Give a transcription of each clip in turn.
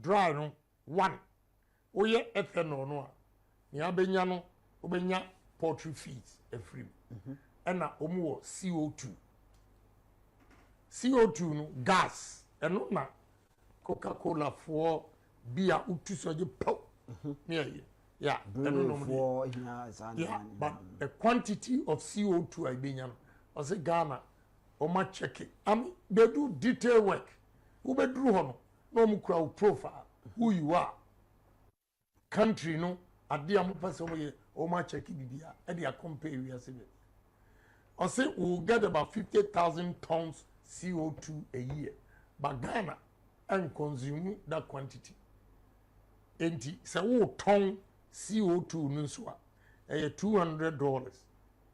dry no one oye ethanol no a ni abenya no obenya poultry feeds every na omo CO2 no gas eno na Coca-Cola for beer utu soje pow yeah but the quantity of CO2 ibenya no say Ghana o ma check it they do detail work who be dru ho no mu kura profile who you are country no ade am person we o ma check bibia e dey compare we as I say we'll get about 50,000 tons CO2 a year but Ghana and consume that quantity enti say wo ton CO2 no so $200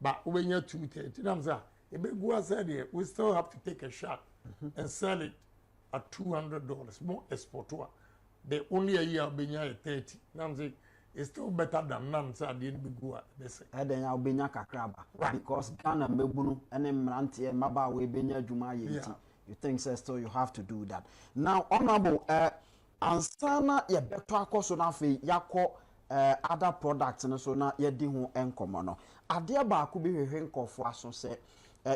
but when you 230 nam say e be go aside we still have to take a shot and sell it at $200 more exporter the only a year benya 30 nam say it's still better than none so the be go they say then ya benya kakraba because Ghana mebunu ene mrante maba we benya adwuma yenti you think say still you have to do that now honorable ansana ye beto akoso na fe yakọ other products no so na ye di ho enkomo no ade ba ko bi hwehwe nkofo aso say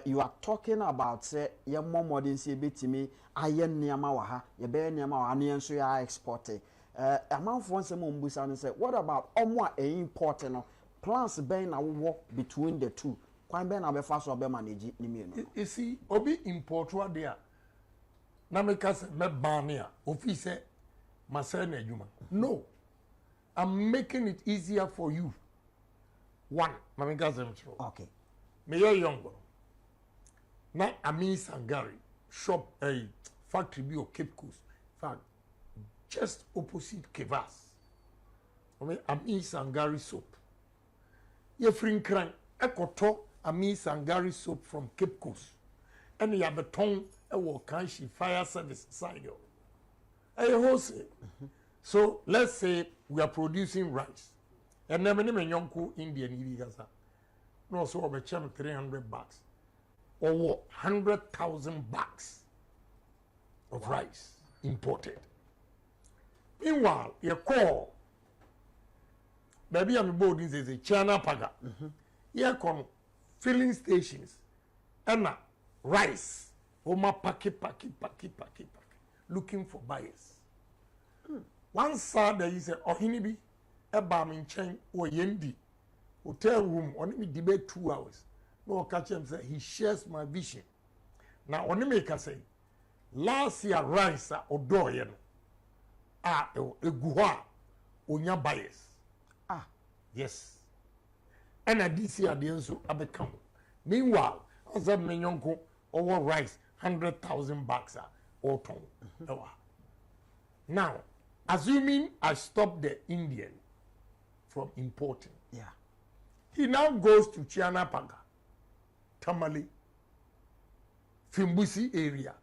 you are talking about say ye modern say betimi aye nneama wa ha ye be nneama wa ne enso ya export amanfo nsem ombusa no say what about omo a import no plans ben na wo between the two kwan ben na be fa so be manage ni me no you see obi import wa there na me ka say me ban ya office masere na adwuma no I'm making it easier for you one na me ka say okay me young na Ami Sangari shop a factory bi o Cape Coast fact just opposite Kevas Ami Sangari soap ye frin kran ekoto Ami Sangari soap from Cape Coast and ya beton e wo kanshi fire service side wholesale so let's say we are producing rice and then many nyonko Indian ibigasa no so obe chem $300 or 100,000 bags of rice imported. Meanwhile, you call baby I'm board is a China Paga. Here come filling stations and rice. Oma paki looking for buyers. One side there is a ohinibi a barming chain or yendi hotel room on me debate 2 hours. No catch him say he shares my vision. Now on make us say last year rice odo ye no eguha onya bias yes and this year the enso abekam meanwhile as a menyonko over rice 100,000 bags or ton now assuming I stop the Indian from importing he now goes to China Paga Tamale Fimbusi area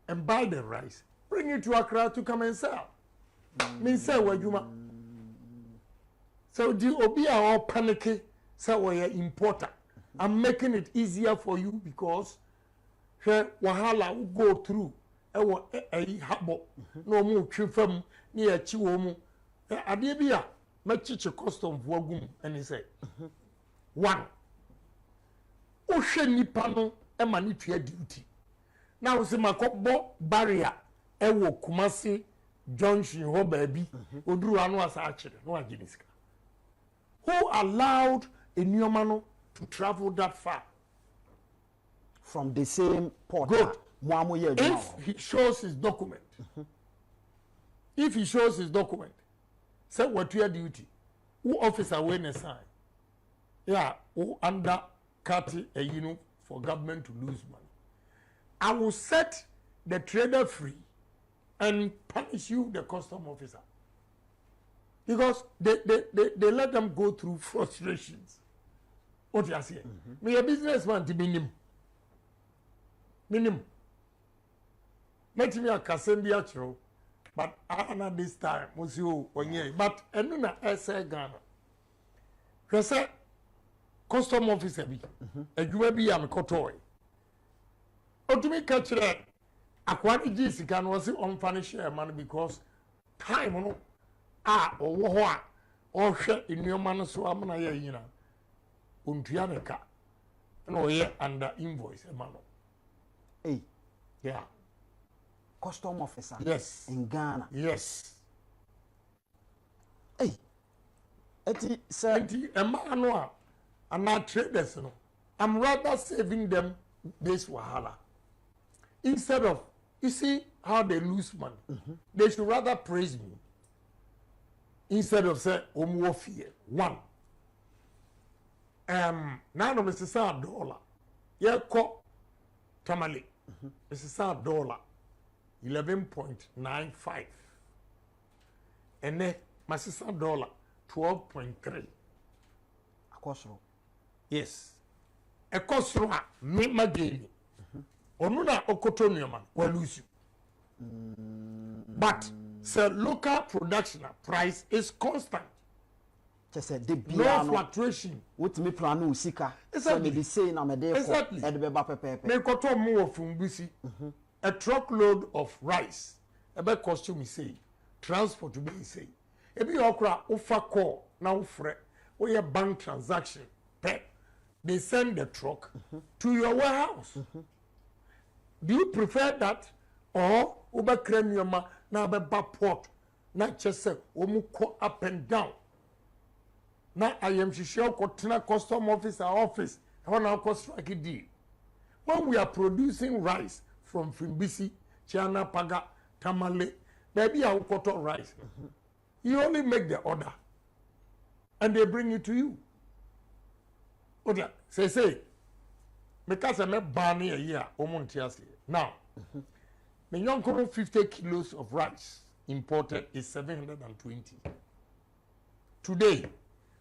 and buy the rice, bring it to Accra to come and sell. Mean say wajuma. So the obi are all panicky, say we are importer. I'm making it easier for you because here wahala will go through. Ewo habo no mu twefam ne ya chi wo mu. Ade bia ma chiche custom wagum and he say one ohwe nipa no e ma ne tua duty now se makobo barrier e wo Kumasi junction ho baabi oduru anu asa akire no aginisika who allowed enyoma no to travel that far from the same port good if he shows his document say what your duty who officer when assign who under Kati for government to lose money. I will set the trader free and punish you, the custom officer. Because they let them go through frustrations. What you are saying? Me a businessman to minimum. Let me a Kasendi actual, but I know this time, monsieur, but Enuna essay Ghana. Because custom officer bi adwuma bi am kotoy otumi ka kire akwani jisika no se on finish man because time no owo ho a ohwe enuoma no so amana ye yina ontua ne ka na oye under invoice man no hey yeah custom officer yes in Ghana yes hey eti sir enti ema no a ana traders no I'm rather saving them this wahala instead of you see how they lose money they should rather praise me instead of say omo fear one now no Mr. $1 ye ko tamale Mr. $1 11.95 and then my sister $12.3 akosoro yes ekosoro a me mageni onu na okoto nuoma wa lose but the local production price is constant say the no fluctuation what me plan usika so me be say na me dey exactly e be ba pepepe me koto mu ofun bisi a truckload of rice e be cost me say transport be say e be okra ofa call na ofre we your bank transaction pay they send the truck to your warehouse do you prefer that or uba kremioma na be port na chese omu ko up and down na I am sure kotena custom officer office when I cost strike deal when we are producing rice from Fimbisi, Chiana Paga, Tamale, baby I cotton rice you only make the order and they bring it to you okay say because I'm a banny a year omontiasi now the young 50 kilos of rice imported is 720 today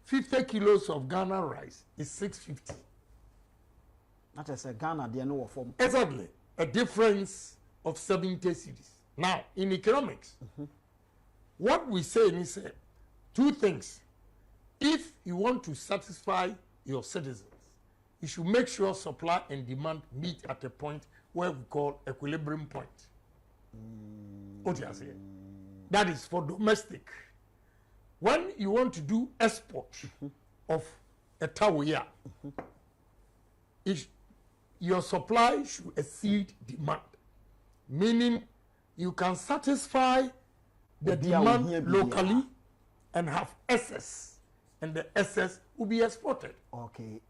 50 kilos of Ghana rice is 650. That is a Ghana, they know form. Exactly. A difference of 70 cedis. Now, in economics, what we say is two things. If you want to satisfy your citizens, you should make sure supply and demand meet at a point where we call equilibrium point. What do you say? That is for domestic. When you want to do export of a tawaya, your supply should exceed demand. Meaning you can satisfy the demand locally and have excess, and the excess will be exported. Okay.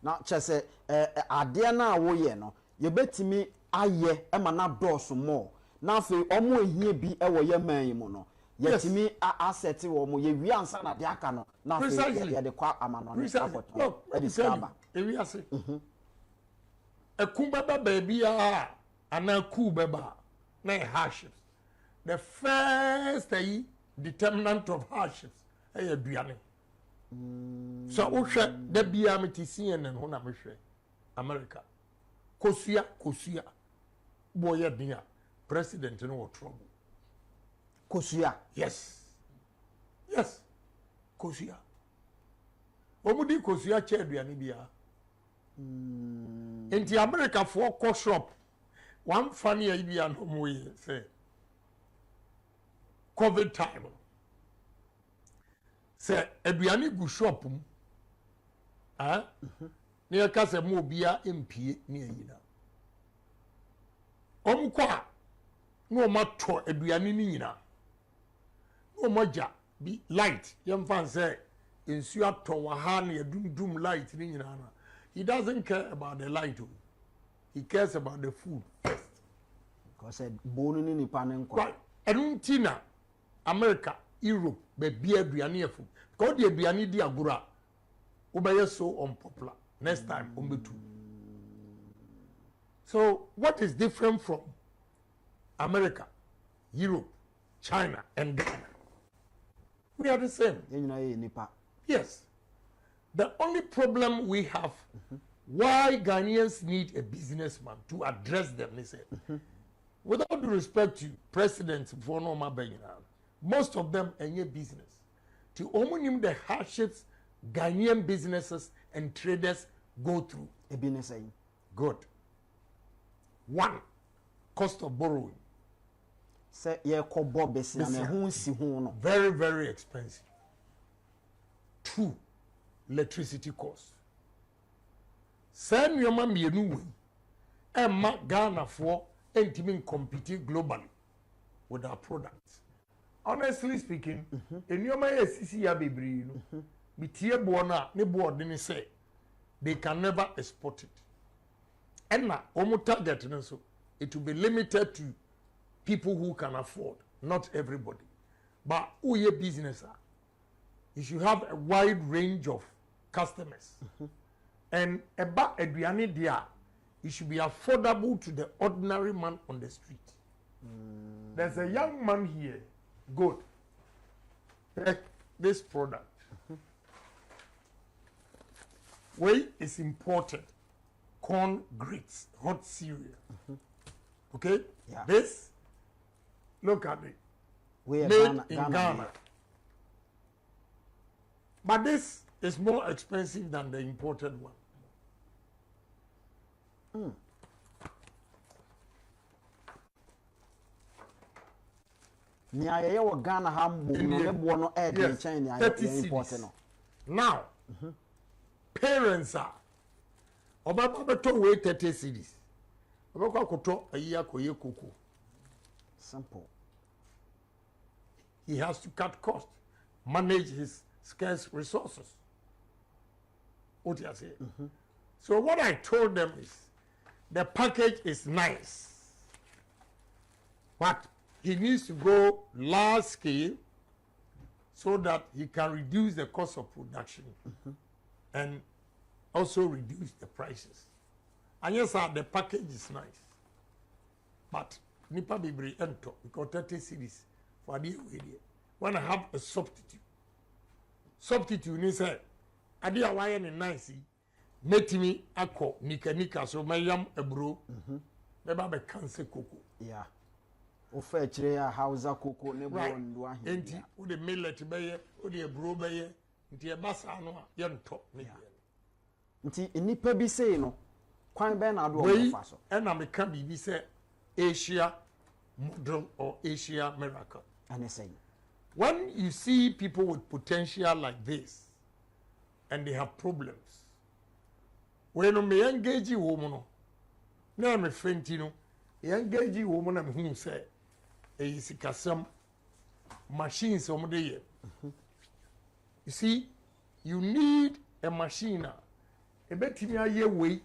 Now, just say, Adiana woye no, you bet me aye emana dosu more. Now, for almost here be a way man mono. Yet me asset or mo ye answer na de aka no. Now, precisely the qua amano. Look, let me tell you. If we are saying a kumbaba baby and a kubaba, na hardships. The first determinant of hardships is a biane. So, Usha, the BMTC and Honamishe, America. Kosia, Boya Dia, President in no trouble. Kosia? Yes. Kosia. Omudi Kosia chair Bianibia. In the America for co shop, one funny idea no more say COVID time. Say Ebiani go shop near Casa Mobia MP near Yina. Omqua no matter Ebiani Nina. No moja be light. Young fan say in Suato Wahani doom light Nina. He doesn't care about the light. He cares about the food first. Because said bone in the pan right. And Tina, America, Europe, be beer biania food. Because the biani di agura, ubaya so unpopular. Next time, umbetu. So what is different from America, Europe, China, and Ghana? We are the same. Yes. The only problem we have, why Ghanaians need a businessman to address them, they say, without due respect to presidents for normal most of them are in business. To omonium the hardships Ghanaian businesses and traders go through. A business. Good. One, cost of borrowing. Say ye ko bob besi na me hu si hu no. Very, very expensive. Two, electricity cost. Send your man be a new way. And Mark Ghana for intimate competing globally with our products. Honestly speaking, in your man CCA baby, you know, be tear bona, ne board didn't say they can never export it. And now, almost target, so it will be limited to people who can afford, not everybody. But who your business are, you should have a wide range of customers. And about Adriani dia, it should be affordable to the ordinary man on the street. There's a young man here, good. Take this product. Whey is imported. Corn grits, hot cereal. Okay? Yeah. This, look at it. We Made in Ghana. But this is more expensive than the imported one. Ni ayeye wo Ghana ha mbo no ne bo no e de China ni ayeye import no. Now, parents are Obama beto we 30 cedis. Obako akoto ayi akoye koko. Simple. He has to cut costs, manage his scarce resources. What you say? So what I told them is, the package is nice, but he needs to go large scale so that he can reduce the cost of production and also reduce the prices. And yes, sir, the package is nice, but nipa bibri ento because 30 cedis for the way. When I have a substitute ni say ade awaye ni nice make me akọ nika so mayam ebro beba be cancer cocoa. Yeah. Ofa chire ya hausa cocoa ne bo ndo ahe. Enti wo de millet beye, wo de ebro beye, nti e basa no a ye nto me. Nti nipa bi sei no kwan be na do o fa so. E na me ka bibi say Asia model or Asia miracle. And say when you see people with potential like this and they have problems, when me engage woman no me friend no engage woman na me hu say e sikasam machines o de ye. You see, you need a machine e betimi aye way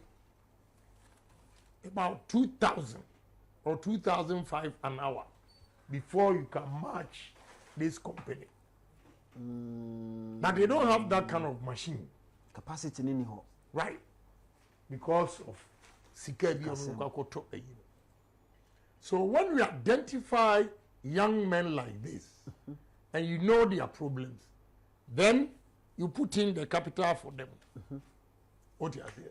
about 2,000 or 2,005 an hour before you can match this company. But they don't have that kind of machine. Capacity nini ho. Right. Because of Sikebi. So when we identify young men like this, and you know their problems, then you put in the capital for them. What you are saying?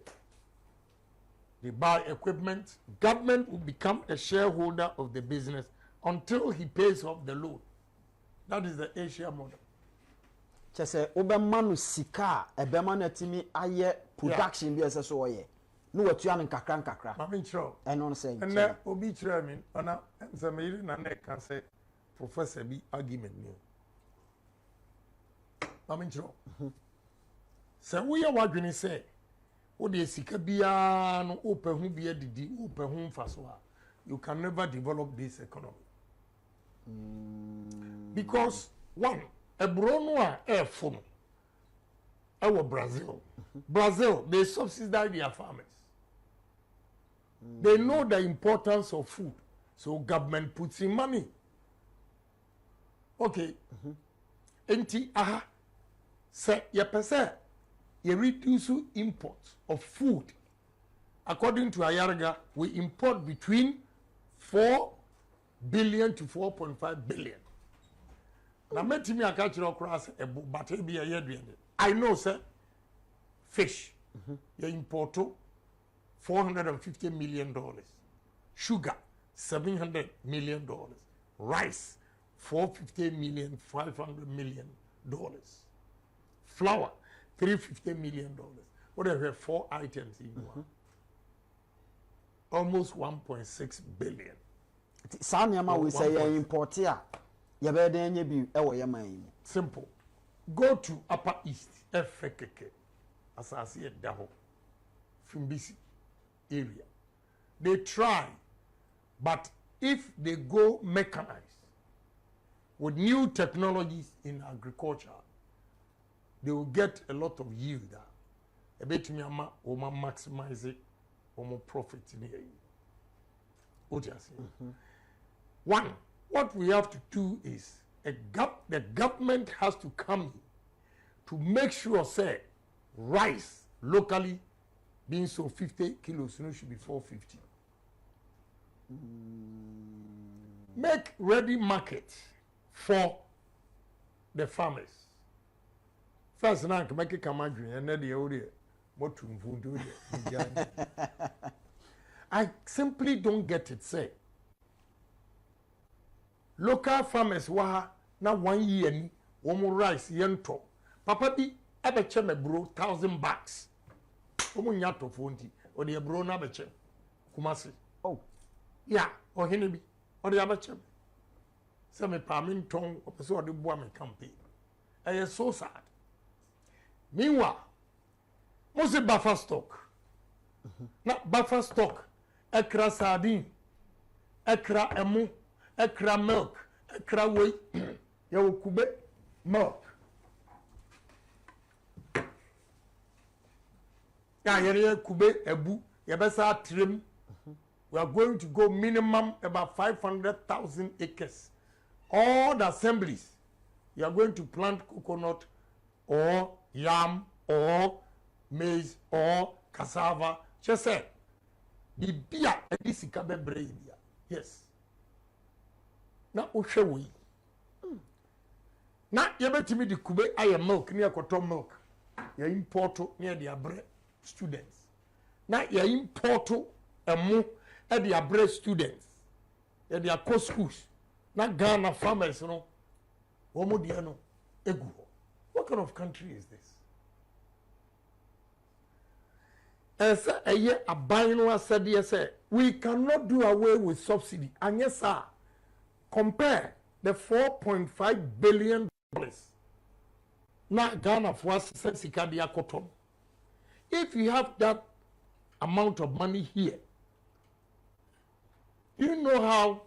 They buy equipment. Government will become a shareholder of the business until he pays off the loan. That is the Asia model. Chese obema no sika ebema na timi aye production bi ese so oye. No watua no nkakra. Mama nchro. Eno no say. And obi chira mi ona nsamairi na na kan say professor bi argument ni. Mama nchro. Se wo ye wadwene say wo de sika bia no opehu bia didi opehu mfaso a you can never develop this economy. Because one, a brono air phone, our Brazil. Brazil, they subsidize their farmers. They know the importance of food, so government puts in money. Okay. Enti say ye pese ye reduce import of food. According to Ayarga, we import between 4 billion to 4.5 billion. Now, me me a catch across a but be a year. I know, sir. Fish, you import $450 million. Sugar, $700 million. Rice, $450 million, $500 million. Flour, $350 million. Whatever, 4 items in one. almost 1.6 billion. Saa nneɛma we say yɛ import a yɛbɛdan nye bi ɛwɔ yɛ man yi. Simple. Go to Upper East, Efekeke, asase ɛda hɔ, Fimbisi area. They try, but if they go mechanized with new technologies in agriculture, they will get a lot of yield. A bit me ama maximize it, profit in here. What you saying? One, what we have to do is the government has to come in to make sure say rice locally being so 50 kilos, no should be 450. Make ready market for the farmers. First, now make a commander and then the area. What to do? I simply don't get it. Say local farmers waha na 1 year ni womo rice yento. Papa bi abeche me bro 1,000 bucks. Womo nyato fonti o de bro na abeche kumasi. Oh. Yeah, o hene bi o de abeche. Se me pa me nton o pese o de boa me campaign. Eye so sad. Meanwhile, must buffer stock. Na buffer stock ekra sardine, ekra emu, ekra milk, ekra whey, ya kube milk. Ya yere kube ebu, ya besa trim. We are going to go minimum about 500,000 acres. All the assemblies, you are going to plant coconut or yam or maize or cassava. She said, the beer and this is brain. Yes. Now, Oshawi. Now, you bet me the Kube I milk near cotton milk. You import near the Abre students. Now, you import a mo at the Abre students. At their co schools. Now, Ghana farmers, you know. Omodiano, Egu. What kind of country is this? As a year a binary said, yes, we cannot do away with subsidy. And yes, sir, compare the $4.5 billion now Ghana for us Sikadia cotton. If you have that amount of money here, you know how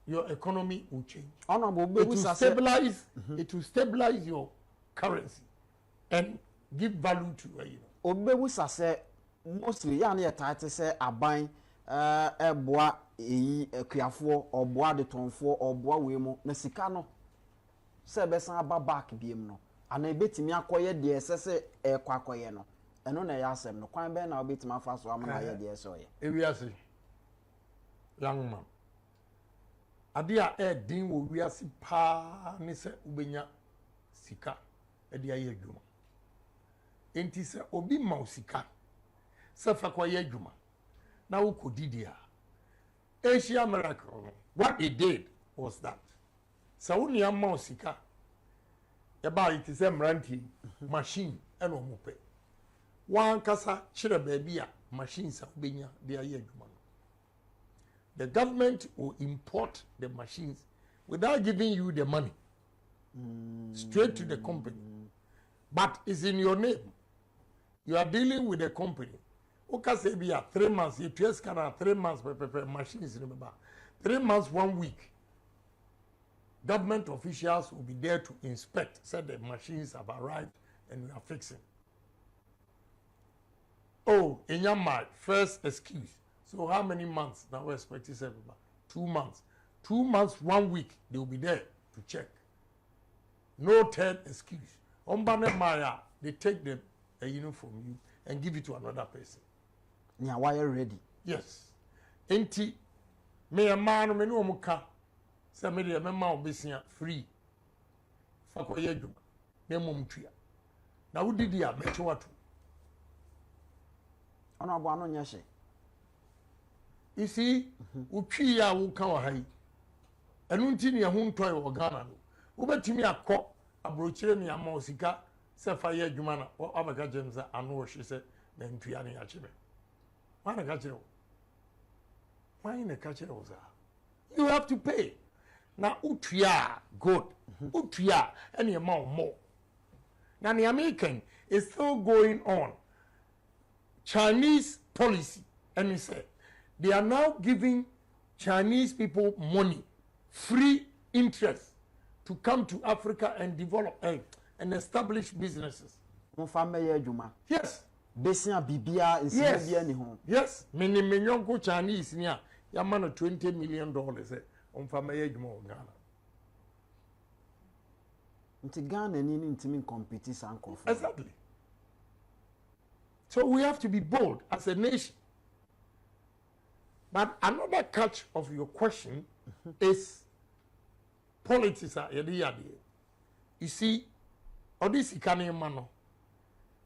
your economy will change. It will stabilize. It will stabilize your currency and give value to you know. Obewu sase mostly ya na yetati say aban eboa eyi akuafo oboa de tonfo oboa we mu na sika no se be san aba back biem no ana ebetimi akoye de esese ekwakoye no eno na ya asem no kwan be na obetimi afa so amana ye de eso ye ewiase young man adia din wo wiase pa ni se ubenya sika edi aye adwuma enti se obi ma sika se fa kwa ye adwuma na wo kodidi a Asia miracle what they did was that so when you ma sika e ba it is a mranti machine and omupe wan kasa chire baby a machines a obenya de aye adwuma. The government will import the machines without giving you the money straight to the company. But it's in your name. You are dealing with the company. Okay, say we are 3 months. If you scan 3 months, machines remember 3 months, 1 week. Government officials will be there to inspect. Say the machines have arrived and we are fixing. Oh, in your mind, first excuse. So how many months now we're expecting 2 months. 2 months, 1 week, they will be there to check. No third excuse. Ombane Maya, they take the from you and give it to another person. Yeah, why are you ready? Yes. Enti me a man me no muka. Say me the member obesia free. Fakoye adwuma. Na mom tua. Na wo didi a meche watu. Ono abo ano nyehye. You see, utwi ya wo kan wa hai. Enu nti ne ho ntoy wo Ghana no. Wo betimi akọ abrochire ne ama osika se fa ye adwuma na abaka James anu wo hye se na ntua ne ya chebe. Wana ka chire wo. Why in the culture was that? You have to pay. Now, utria good, utria any amount more. Now, the American is still going on. Chinese policy, and he said they are now giving Chinese people money, free interest, to come to Africa and develop and establish businesses. Yes. Yes. Yes. Many Chinese near Yamano $20 million on family Ghana. Ghana need compete. Exactly. So we have to be bold as a nation. But another catch of your question is politics. You see, all this economy man,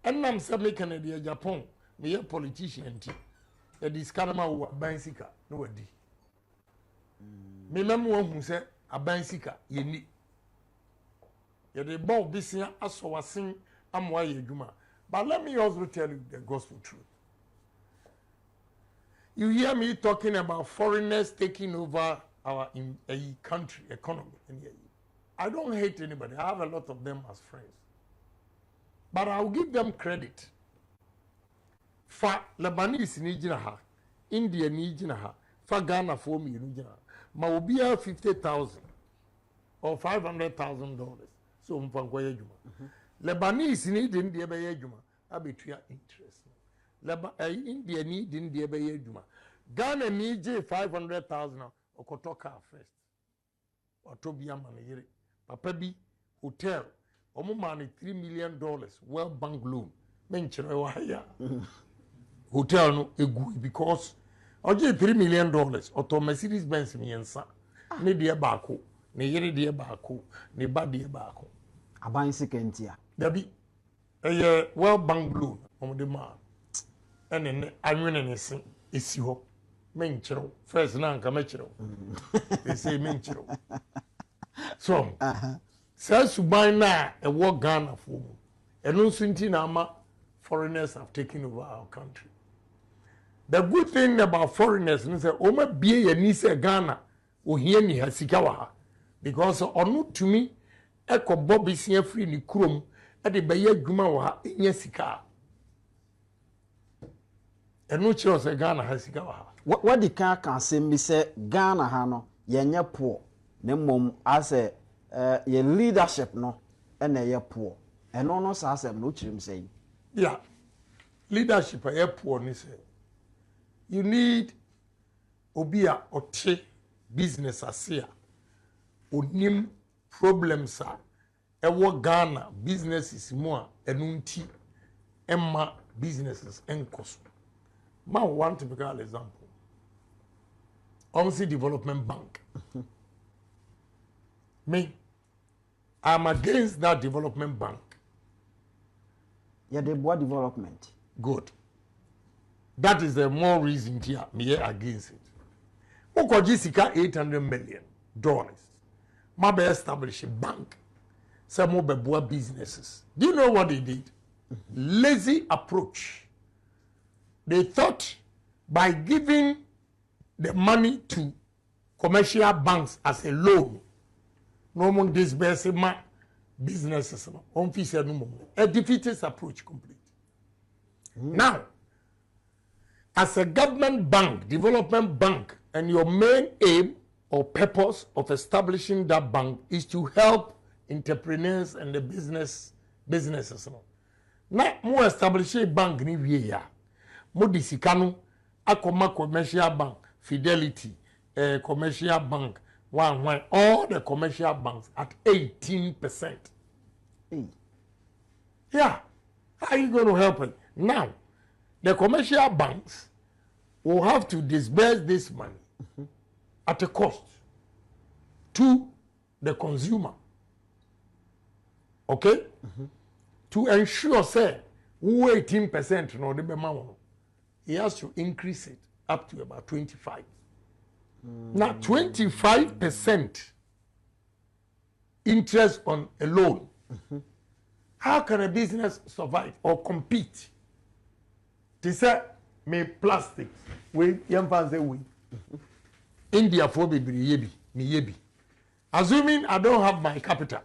and I'm saying Canada, Japan, me a politician. This Canada who are bicycle, no idea. Me remember who said a bicycle, you need. You the ball this year as was sing. I'm why you do. But let me also tell you the gospel truth. You hear me talking about foreigners taking over our country, economy. I don't hate anybody. I have a lot of them as friends. But I'll give them credit. For Lebanese ni jina India ni jina for Ghana for me ni jina ma obi $50,000 or $500,000. So mfankwa juma. Lebanese need in the Ebay Juma, Abitria interest. India need in the Ebay Juma. Ghana need $500,000 or Kotoka first. Or Tobia Managere. Papabi Hotel, Omomani $3 million, World Bank loan. Mention Hotel no egu because oje $3 million or to Mercedes Benz miensa. Ne dia bako, ne yere dia bako, ne ba dia bako. Aban sekentia. Dabi World Bank loan on the man. And then anwene ne sin esi ho. Menchero. First na nka mechero. They say menchero. So, says suban na e wo Ghana for. Eno nso nti na ama foreigners have taken over our country. The good thing about foreigners is that Oma bie ye ni se Ghana ohia ni ha sika wa ha because onu tumi eko bobi sia free ni kurom e de beye adwuma wa ha enya sika. Enu chiro se Ghana ha sika wa ha. What the car can say me say Ghana ha no ye nya poor ne mom as a ye leadership no ena ye poor. Eno no sa asem no chirim say. Yeah. Leadership ye poor ni say. You need obia ote business asia. Onim problems are ewo Ghana businesses more enunti emma businesses enkoso. Ma one typical example. Onsi Development Bank. Me, I'm against that development bank. Yeah, the board development. Good. That is the more reason here me against it. Okoji sika $800 million. Mabe establish a bank. Some more businesses. Do you know what they did? Lazy approach. They thought by giving the money to commercial banks as a loan, no more disbursement businesses. A defeatist approach complete. Now, as a government bank, development bank, and your main aim or purpose of establishing that bank is to help entrepreneurs and the businesses. Now, more establish a bank ni wiya. Mo disikano akoma commercial bank, Fidelity, commercial bank, one all the commercial banks at 18%. Yeah, how are you going to help it? Now, the commercial banks will have to disburse this money at a cost to the consumer. Okay? To ensure, say, 18% no the amount, he has to increase it up to about 25. Now, 25% interest on a loan. How can a business survive or compete? They say, me plastic, we young fans say we. India for baby yebi, me yebi. Assuming I don't have my capital.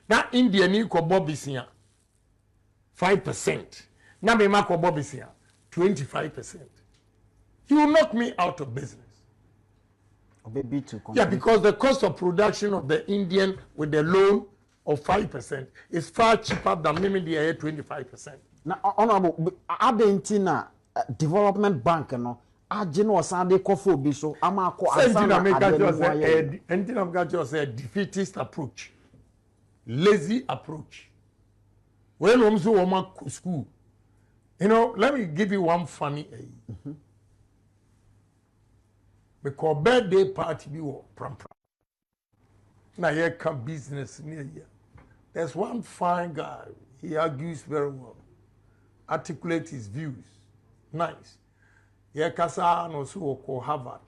Now India ni ko bobisia 5%. Now me ma ko bobisia 25%. You will knock me out of business. Yeah, because the cost of production of the Indian with the loan of 5% is far cheaper than maybe the 25%. Now, honorable, Argentina Development Bank, no, Argentina Sunday coffee biso. Amako Argentina just a defeatist approach, lazy approach. When we go to school, you know, let me give you one funny. Because birthday party be wo pram. Now here come business near here. There's one fine guy. He argues very well, articulates his views. Nice. Here Kasa no so ko Harvard.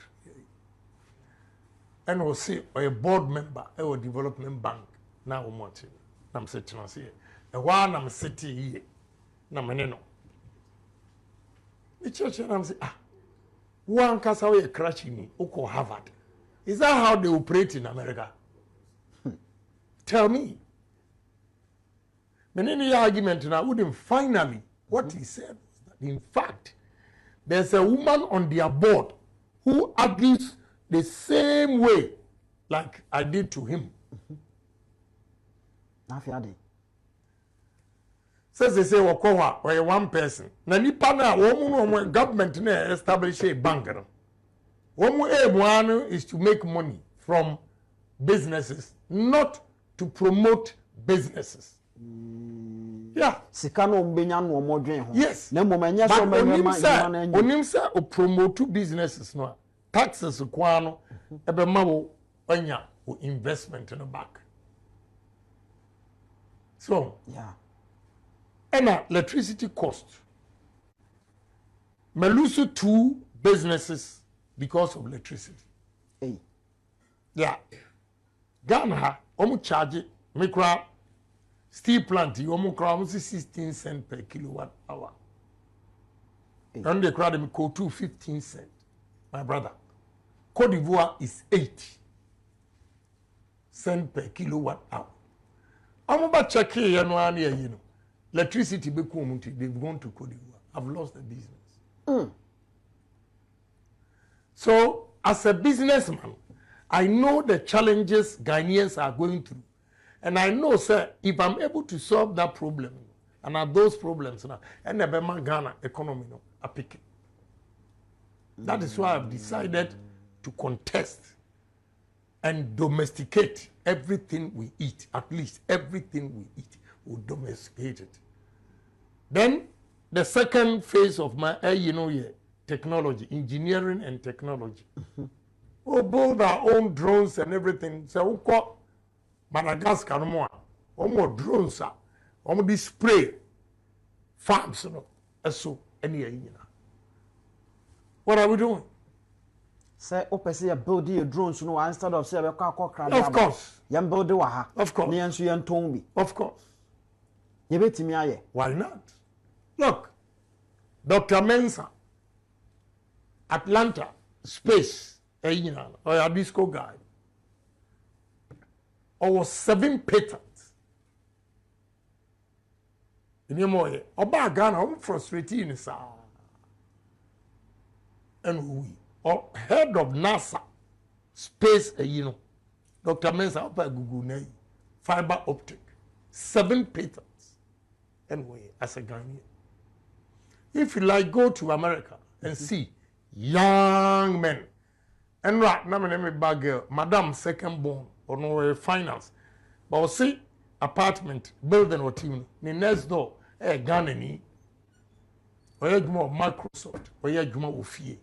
And we say a board member a development bank. Now we want it. I'm sitting here. The one I'm sitting here. Na meneno. The church and I'm saying one Kasa we crashing me. Oko Harvard. Is that how they operate in America? Tell me. But any argument now wouldn't finally what he said was that in fact there's a woman on their board who argues the same way like I did to him. Says they say wakowa or one person. Na nipa na woman government na establish a bank. One is to make money from businesses, not to promote businesses. Yeah. Sikano mbenya no modwen ho. Yes. Na momanya so onim say o promote businesses no. Taxes kwano ebe ma wo anya o investment no back. So, yeah. And electricity cost. Me lose 2 businesses because of electricity. Hey. Yeah. Ghana, charge micro steel plant, you 16 cents per kilowatt hour. Hey. And the crowd me go to 15 cents. My brother. Côte d'Ivoire is 80 cents per kilowatt hour. I'm about to check here, you know. Electricity they've gone to Côte d'Ivoire. I've lost the business. So, as a businessman, I know the challenges Ghanaians are going through. And I know, sir, if I'm able to solve that problem, and are those problems now, and the Ghana economy are picking. That is why I've decided to contest and domesticate everything we eat. At least everything we eat, we domesticate it. Then the second phase of my technology, engineering and technology. We build our own drones and everything. So we call Madagascar no more drones are spray farms so any. What are we doing? Say opese build your drones no instead of say of course. Yam build wa ha. Of course. Ni enso yan ton bi. Of course. Ye betimi aye. Why not? Look, Dr. Mensah, Atlanta, space, or a disco guy, or 7 patents. In your way, about Ghana, I'm frustrating, sir. And we, or head of NASA, space, Dr. Mensah, up at GOODNEWS, fiber optic, 7 patents. Anyway, as a Ghanaian. If you like, go to America and see young men. And right now, my name is bad girl, Madam Second Born, or no finance. But we'll see apartment, building or team, the next door, Ghana ni, or Microsoft, or Ofie.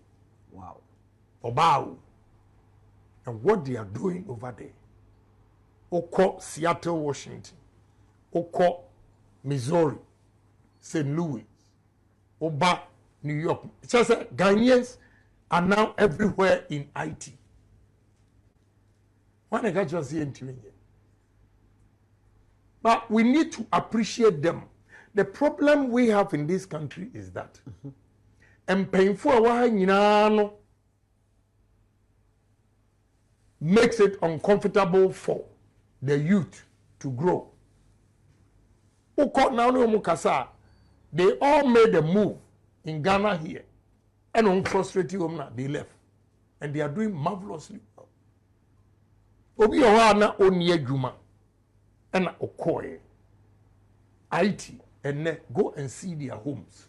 Wow. Obao. And what they are doing over there. Oko, Seattle, Washington. Oko, Missouri, St. Louis. Oba, New York. It's just that Ghanaians are now everywhere in IT. Why not just see it? But we need to appreciate them. The problem we have in this country is that and painful makes it uncomfortable for the youth to grow. They all made a move in Ghana here, and on frustrated they left, and they are doing marvelously well. Obi owana onye juma, and okoye IT, and go and see their homes.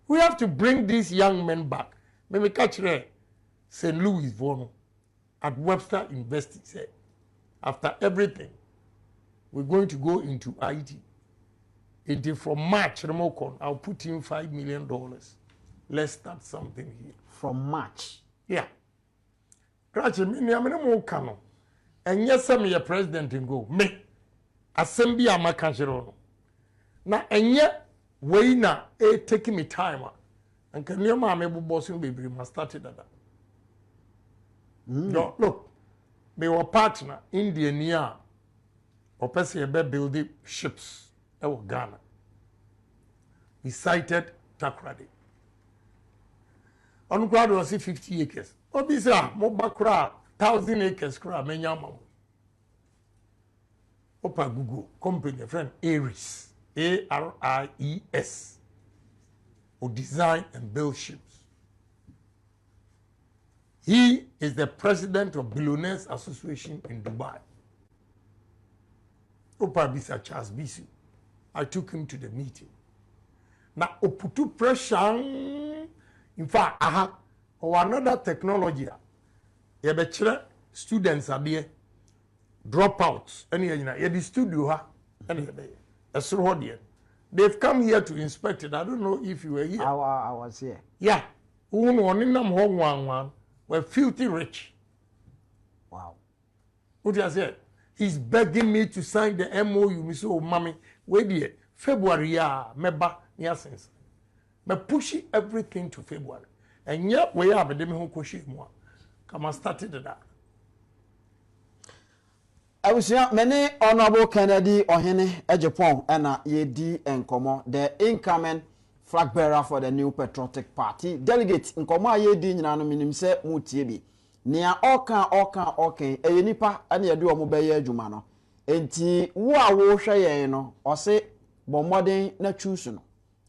We have to bring these young men back. Maybe catch St. Louis Vono at Webster University said, after everything, we're going to go into IT. From March, I'll put in $5 million. Let's start something here. From March? Yeah. And yes, I'm your president and go. Me. Assembly am a cancer. Now, and yet, way now, taking me time. And can your mom able bossing baby must start it at that. No, look, they were partner India near or person building ships. Ghana. We cited Takrady. On crowd was 50 acres. Obisa, Mobakra, 1,000 acres, crowd, Menyama. Opa Google, company, friend, Aries, ARIES, who design and build ships. He is the president of Billionaires Association in Dubai. Opa Bisa Charles Bisu. I took him to the meeting. Now, Oputu pressure. In fact, or another technology. The students are there, dropouts. The studio, they've come here to inspect it. I don't know if you were here. I was here. Yeah. We're filthy rich. Wow. What I said? He's begging me to sign the MOU. Me so, mommy. Wait February meba nyasens me pushing everything to February and yet we have them who koshi mo come started that. I was many honorable Kennedy Ohene AGYAPONG and yedi enkomo the incoming flag bearer for the New Patriotic Party delegate nkomo yedi nyina no minim se mutie bi nia okan eyenipa ane yede omo beye adwuma no enti wo a wo hwe yen no o se bomodin na choose no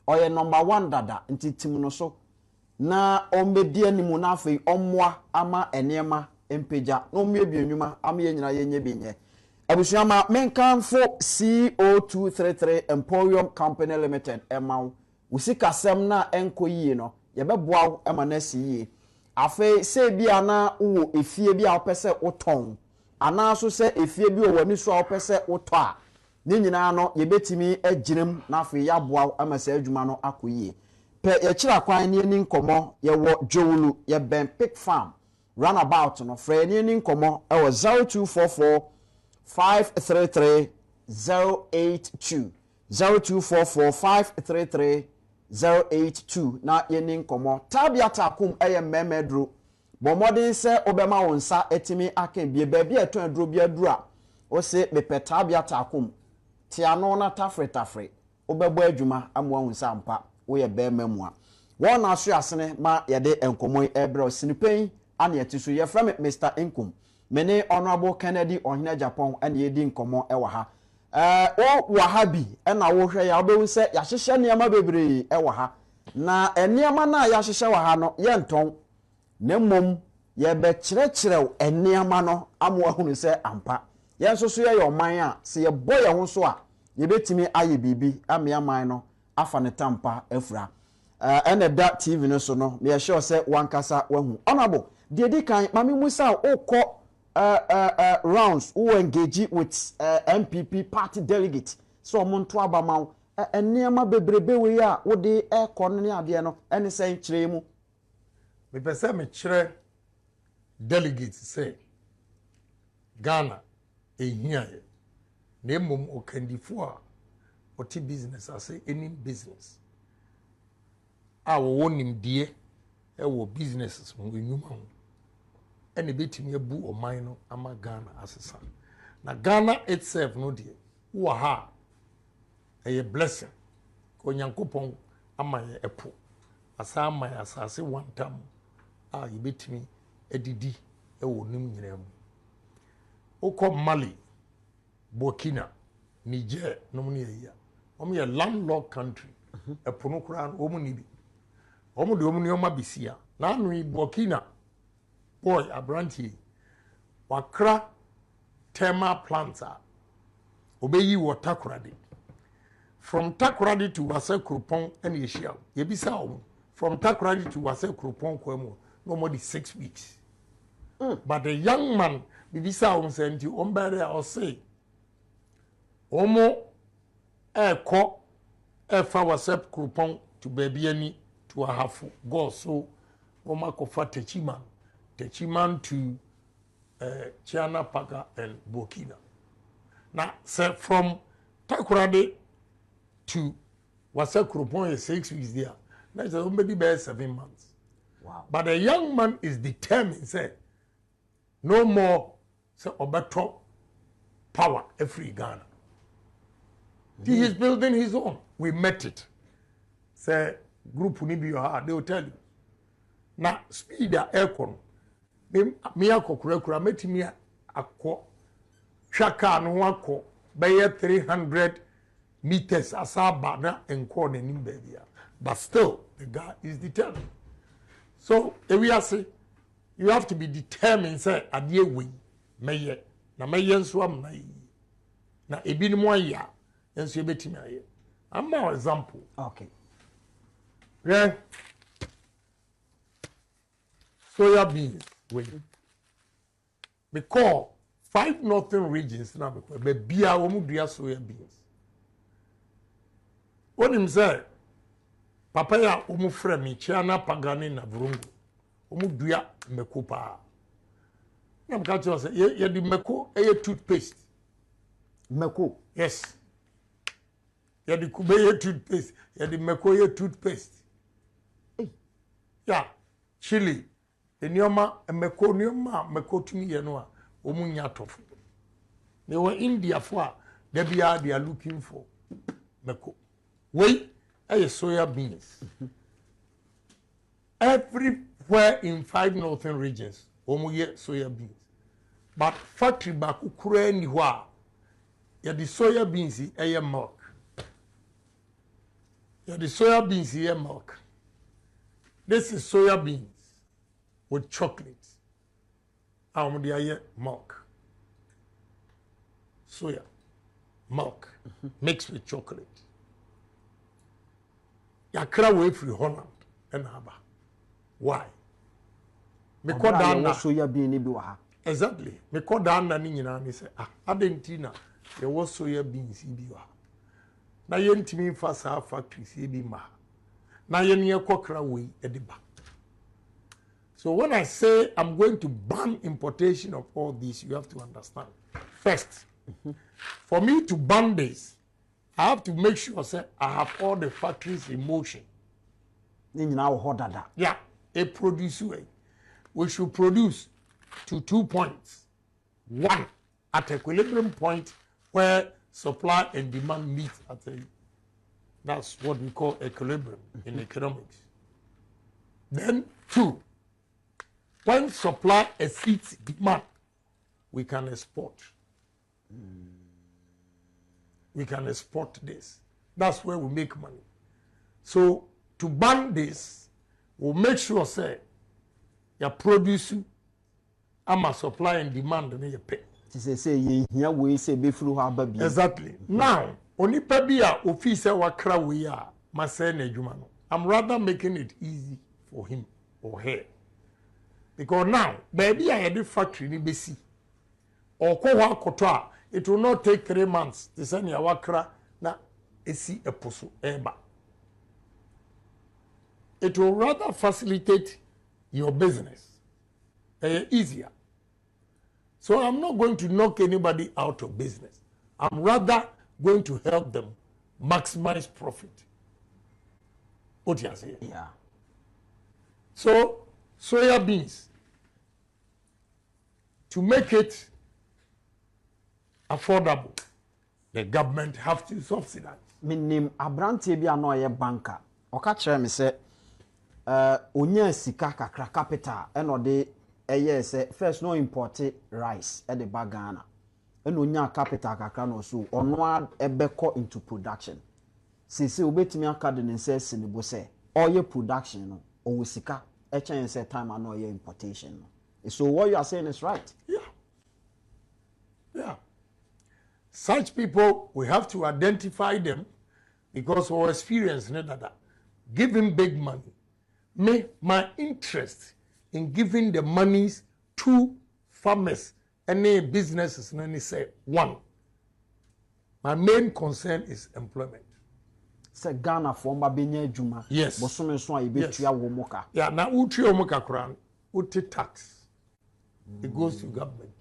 oye number 1 dada nti tim no so na ombedi animu na afei ommoa ama enema empeja no mmie bienwuma ama yenyina yenye binye abusuama menkanfo CO233 Emporium Company Limited emaw usika sem na enko yie no yebeboa ema na siye afei se bia na wo efie bia opese oton ana so se efie bi owani so opese oto a ni nyina no yebetimi agirem na afei yaboa amasa adwuma no akoyie pe ye kira kwan ni nkomo ye wo Jowulu ye Ben Pig Farm runabout no frɛ ni nkomo e wo 0244 533 082 0244 533 082 na ye ni nkomo tabiata kum eye memedro bomodin se obema wonsa etimi akan bie ba bia eton aduro bia aduro a o se bepeta biata akum tiano na tafre obebo adwuma amwa wonsa ampa wo ye be mamu a won na so asene ma ye de enkomo ebre osinipen ane etiso ye from Mr. Inkum mene honorable Kennedy Ohene AGYAPONG ane ye di nkomo e wa ha o wa ha bi e na wo hwe ya obewu se ya hyehye niam bebre e wa ha na eniam na ya hyehye wa ha no ye nton na mom ye be kyerɛkyerɛw eniam no amwa hunu se ampa ye nso so ye oman a se ye boye ho so a ye betimi aye bibi ameaman no afa ne tampa afura ene da TV no so no me sure se wankasa wahu honorable de di kan mami musa okọ rounds who engage with MPP party delegate so omonto abama eniam bebrebe we a wo de ekọ ne ade no ene sen kyerɛ mu me pese me kyerɛ delegate say Ghana ehia na emom okandifo a oti business ase any business a wo nimdie e wo businesses mo enwuma ho ene betimi abu oman no ama Ghana asesa na Ghana itself no die wo ha a blessing ko Nyankopon ama ye epo asa ama ya asase one time a yebetimi edidi ewo nim nyina mu ukọ Mali Burkina Niger nom ne ya omo ye landlocked country epono kura no omo ni bi omo de omo ne oma bisia na anu Burkina boy abranti wakra thermal plants obeyi water kurade from Takoradi to Wase Krupon and Yeshia. Yebisa from Takoradi to Wase Krupon kwemo no more than 6 weeks. But the young man bibisa sent you ombere or say omo ko fa Wase Krupon to baby any to a half go so oma ko fa Techiman to Chiana Paga and Burkina. Now say from Takoradi to Wase Krupon is 6 weeks there. That's somebody bear 7 months. Wow. But the young man is determined, say, no more say Obato power every Ghana. He is building his own. We met it. Say group nibi your they will tell you. Now speed the aircon. Me akokura meti me akọ twaka no akọ be 300 meters asaba na enko na nim baby. But still the guy is determined. So if we are say you have to be determined say adie we meye na meye nso am na yi na ebi ni mo ya nso ebetimi aye. I'm an example. Okay. Yeah. Soya beans we because 5 northern regions now be bia wo mu dua soya beans. When him say papa ya omu frɛ me Chiana Pagani na Vrungu omu dua meko pa na mka cho say ye di meko e toothpaste Meko. yes ye di kube ye toothpaste ye di meko ye toothpaste ya chili enioma meko nioma meko tumi ye no a omu nya tofo they were India for they are looking for meko wait soya beans. Everywhere in 5 northern regions, omuye soya beans. But factory baku kure ni hwa, ya di soya beans eye milk. Ya di soya beans eye milk. This is soya beans with chocolate. Amudi eye milk. Soya, milk, mixed with chocolate. Yakra way free Holland and Haba. Why? Me call down na soya bean bi wa ha. Exactly. Me call down na ni nyina me say adentina ye wo soya beans bi wa. Na ye ntimi fa sa factories e bi ma. Na ye ne kwakra way e de ba. So when I say I'm going to ban importation of all this, you have to understand. First, for me to ban this, I have to make sure say I have all the factories in motion. Yeah, a produce way. We should produce to 2 points. One, at equilibrium point where supply and demand meet at that's what we call equilibrium in economics. Then 2, when supply exceeds demand, we can export. We can export this. That's where we make money. So to ban this, we'll make sure say you produce ama supply and demand na you pay. Exactly. Now, onipa bi a office wakra we a mase na adwuma no. I'm rather making it easy for him or her. Because now, baby I had a factory ni besi. Or ko wa koto a it will not take 3 months to send your wakra na esi eposo eba. It will rather facilitate your business. Easier. So I'm not going to knock anybody out of business. I'm rather going to help them maximize profit. What you say? Yeah. So soya beans, to make it affordable, the government have to subsidize. Me name Abrante bi ano ye banker. Oka kire me se onya sika kakra capital e no de yes, first no imported rice at the bagana. And when you capital kakano so on one ebeko into production. Sisi obetimi akade ne say sinibo say oil production no o sika e chen say time and oil importation no. So what you are saying is right. Yeah. Such people, we have to identify them because our experience, that giving big money. My interest in giving the monies to farmers, any businesses, and any say, one, my main concern is employment. Say Ghana for Mabine Juma. Yes. Bosume so I bet you womoka. Yeah, now uti omoka kran, uti tax. It goes to government.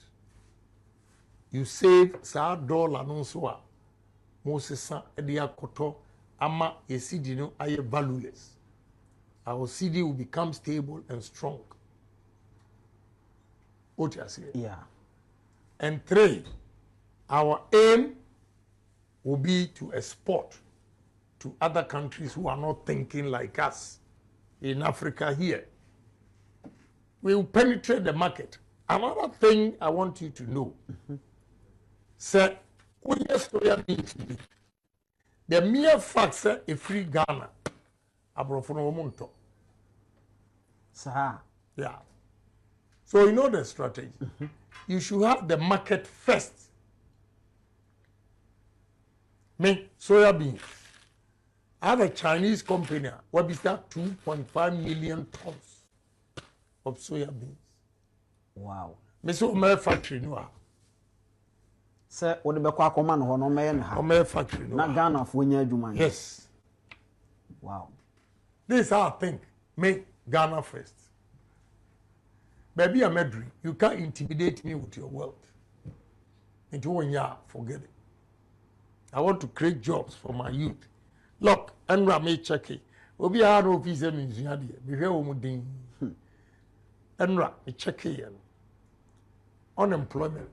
You save sa dollar no so a Moses edia koto ama yesidi no aye valueless. Our CD will become stable and strong. What you say? Yeah. And 3, our aim will be to export to other countries who are not thinking like us in Africa here. We will penetrate the market. Another thing I want you to know, sir, the mere fact that a free Ghana, Abrofono. Sir. Yeah. So you know the strategy. You should have the market first. Me, soya beans. I have a Chinese company where we start 2.5 million tons of soya beans. Wow. Me so my factory no. Sir, what the Bekwa command ho no me na. My factory no. Na Ghana for nya adwuma. Yes. Wow. This is how I think. Make Ghana first. Baby, I'm Medri. You can't intimidate me with your wealth. And you won't forget it. I want to create jobs for my youth. Look, Enra may check it. We'll be out of visa in Ziadia. Be here on Enra, me check it. Unemployment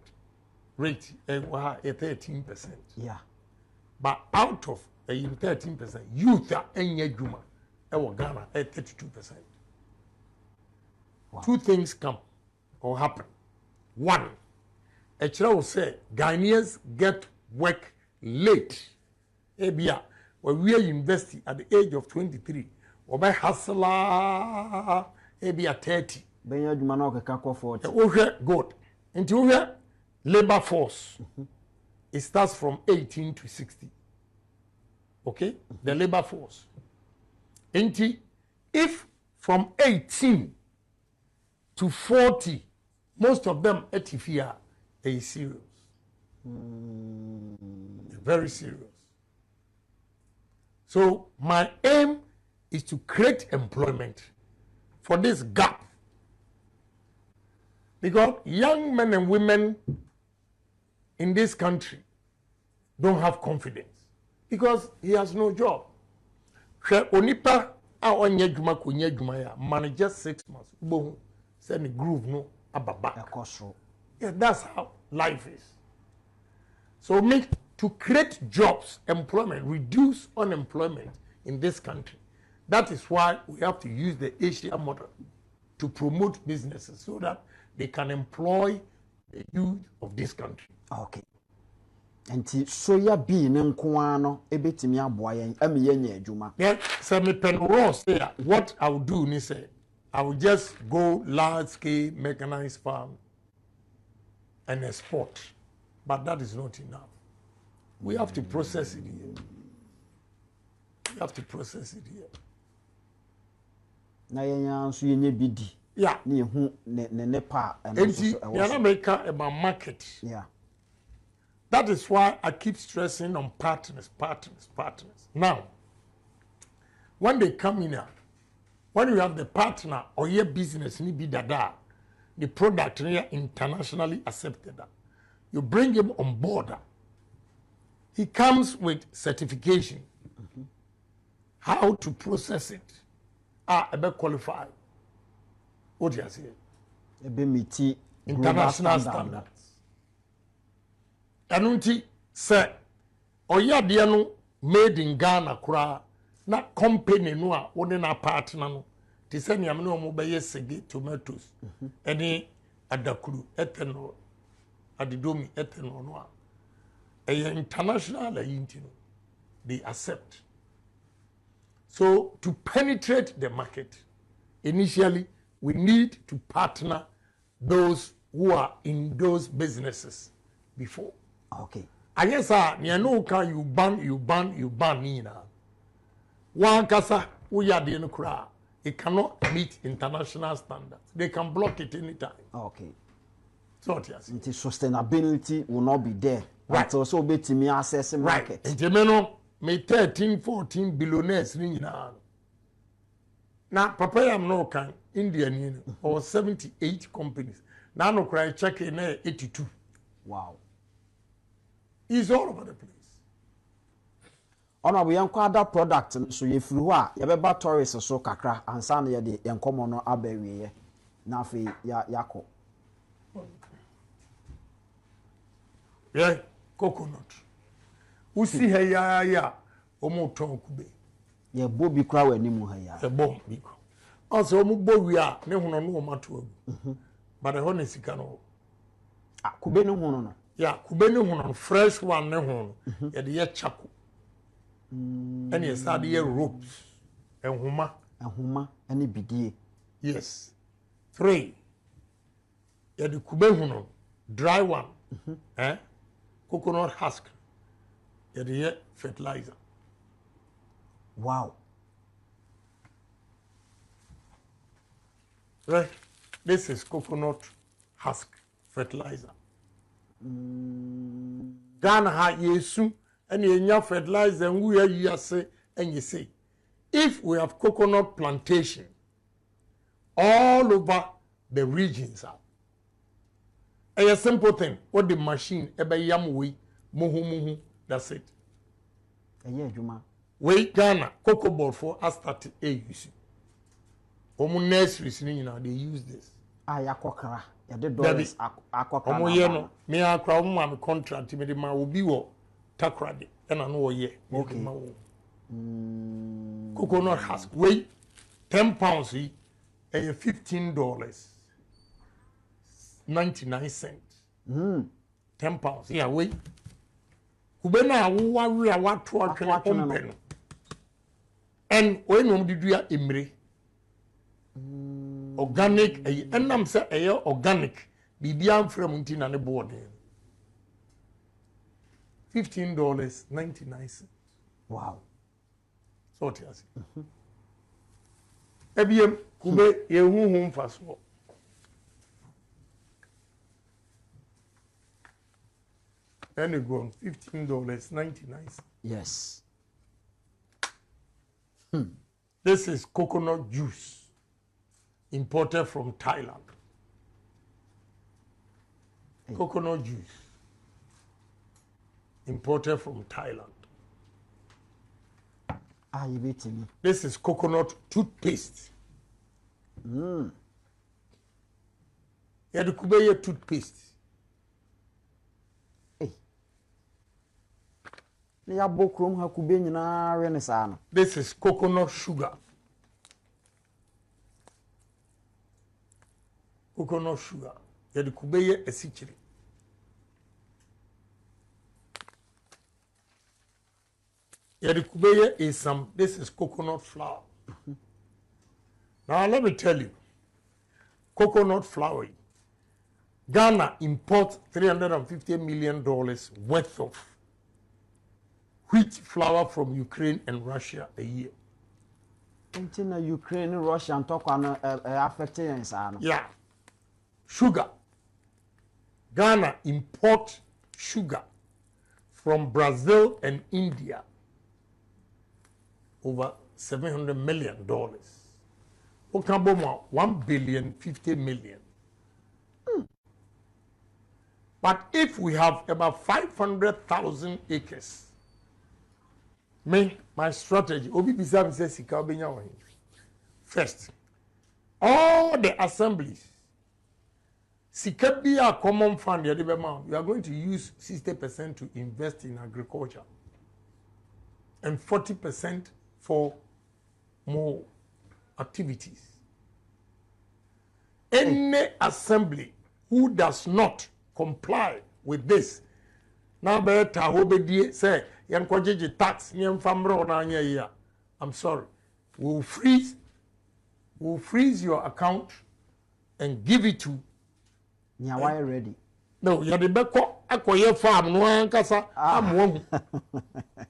rate is 13%. Yeah. But out of 13%, youth are in Yajuma, Ghana at 32%. Wow. 2 things come or happen. 1, a child will say Ghanaians get work late. Ebia, when we are university at the age of 23, or by hustler, ebia 30. Benya adwuma na okeka 40. Okay, good. Into here, labor force. It starts from 18 to 60. Okay? The labor force. If from 18 to 40, most of them etifia are serious. Very serious. So my aim is to create employment for this gap. Because young men and women in this country don't have confidence because he has no job. Onipa a onye dwuma ko nye dwuma ya manage just 6 months. Bo send the groove no ababa. Yeah, that's how life is. So to create jobs, employment, reduce unemployment in this country. That is why we have to use the Asia model to promote businesses so that they can employ the youth of this country. Okay. Enti soya bean nko no ebetimi aboa yen amiye adwuma. Yeah, so me pen Ross there. What I will do ni say I will just go large scale mechanized farm and export. But that is not enough. We have to process it here. We have to process it here. Na yenya nso yenye bidi. Yeah. Ne hu ne nepa and also make about market. Yeah. That is why I keep stressing on partners. Now, when they come in here, when you have the partner or your business ni be dada, the product here internationally accepted, you bring him on board. He comes with certification, how to process it. Ebe qualified. What do you say? Ebe miti international standards. Anunti say oya de no made in Ghana kura na company no a wode na partner no te sɛ nea no mo bɛyɛ sege tomatoes ɛne adakuru ethanol adidomi ethanol no a international ayi no they accept. So to penetrate the market, initially we need to partner those who are in those businesses before. Okay. I guess no can you ban Nina. One kasa we are the crowd. It cannot meet international standards. They can block it anytime. Okay. So yes. The sustainability will not be there. Right. Until so be to me access the market. Right. And me 13, 14 billionaires now. Now, Papa am no can Indian or 78 companies. Now no cry check in 82. Wow. It's all over the place. Ono we yanko other product so ye firi ho a ye beba tourist so kakra ansa na ye de yankomo no abawie ye na afi yakọ. Yeah, coconut. Usi heya ya omo ton kube. Ye bo bi kra wani mu ha ya. Ye bo bi kra. Also omo bo wi a ne hono no mato agu. But the hono sika no. Ah, kube ne hono no. Yeah, kube ne hono fresh one ne hono. Ye de ye chako. And yes, had the ropes and huma any bidie. Yes. 3. Yeah, the kube dry one. Coconut husk. Yeah, the fertilizer. Wow. Right. This is coconut husk fertilizer. Ghana ha yesu. And you fertilizer and we are yase and you say if we have coconut plantation all over the regions a simple thing what the machine ebe yam we muhu that's it. Juma. We Ghana cocoa board for us started use omu nurseries ni now they use this yakokra ya de dollars akokra omu ye no me akra omu am contract me de ma obi wo takrade and I know ye. Okay. Coconut husk weigh 10 pounds and $15 99 10 pounds. Yeah, wait. Kubena what and when did you emre organic and I'm say organic bibian from untina ne board. $15.99. Wow. So it is. Ebiem kube ye hu faso. And it go $15.99. Yes. This is coconut juice imported from Thailand. Hey. Coconut juice imported from Thailand. You beating me. This is coconut toothpaste. Yeah, the Kubeye toothpaste. Hey. This is coconut sugar. Coconut sugar. Yeah, the Kubeye esichiri. Yeah, the kubeye is this is coconut flour. Now let me tell you, coconut flour, Ghana imports $350 million worth of wheat flour from Ukraine and Russia a year. Until Ukraine, Russia, and talk on affecting. Yeah. Sugar. Ghana import sugar from Brazil and India. Over $700 million. Okaboma $1.05 billion. But if we have about 500,000 acres, my strategy, first, all the assemblies, Sikabia common fund, you are going to use 60% to invest in agriculture and 40% for more activities. any assembly who does not comply with this, now better obedi say yan kwajeje tax nyem famro na anya ya. I'm sorry. We'll freeze your account and give it to Why ready? No, you the beko akoye farm no ankasa amwo.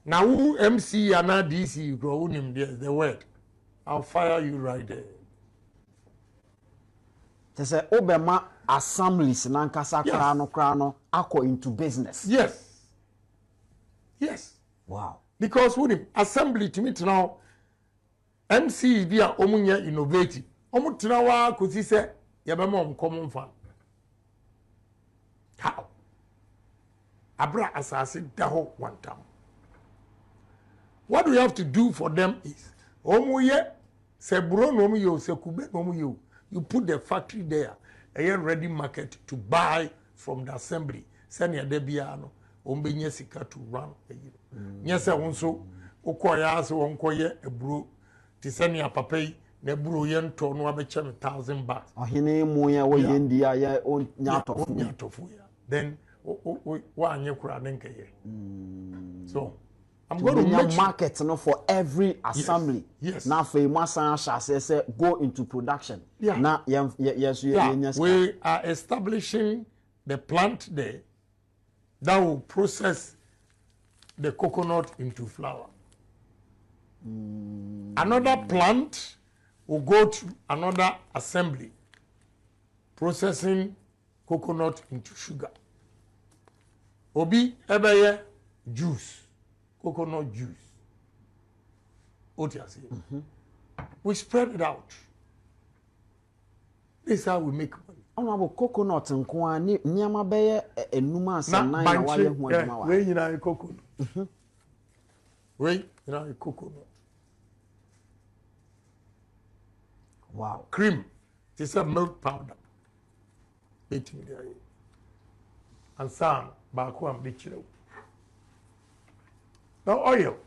Now who MC and DC you go him there the word. I'll fire you right there. They say Obama assemblies nankasa krano ako into business. Yes. Yes. Wow. Because with him assembly to me now MC be a omunya innovative. Omu tinawa kusi se yabema common fund. How? Abra asasi daho one time. What we have to do for them is omuye se buro no mu yo se kube no mu yo. You put the factory there, a ready market to buy from the assembly. Send your debiano, ombenye sika to run. Yes, I also okoya so onkoye a brew. Tisani apapei ne buru yen to no abeche $1,000. Ohine mu ya wo yendi ya on nyatofu ya. Then wa anye kura nenke ye. So I'm going to make market no for every assembly. Yes. Now for masan say go into production. Yeah. Now yes we are establishing the plant there that will process the coconut into flour. Another plant will go to another assembly processing coconut into sugar. Obi ebeye juice, coconut juice. We spread it out. This is how we make money. Honorable coconut nko ni nyama beye enuma asanan na wale hu aduma wa. We nyina coconut. We nyina coconut. Wow. Cream. This is milk powder. Eating there. And some baku and bichiro. Now oil.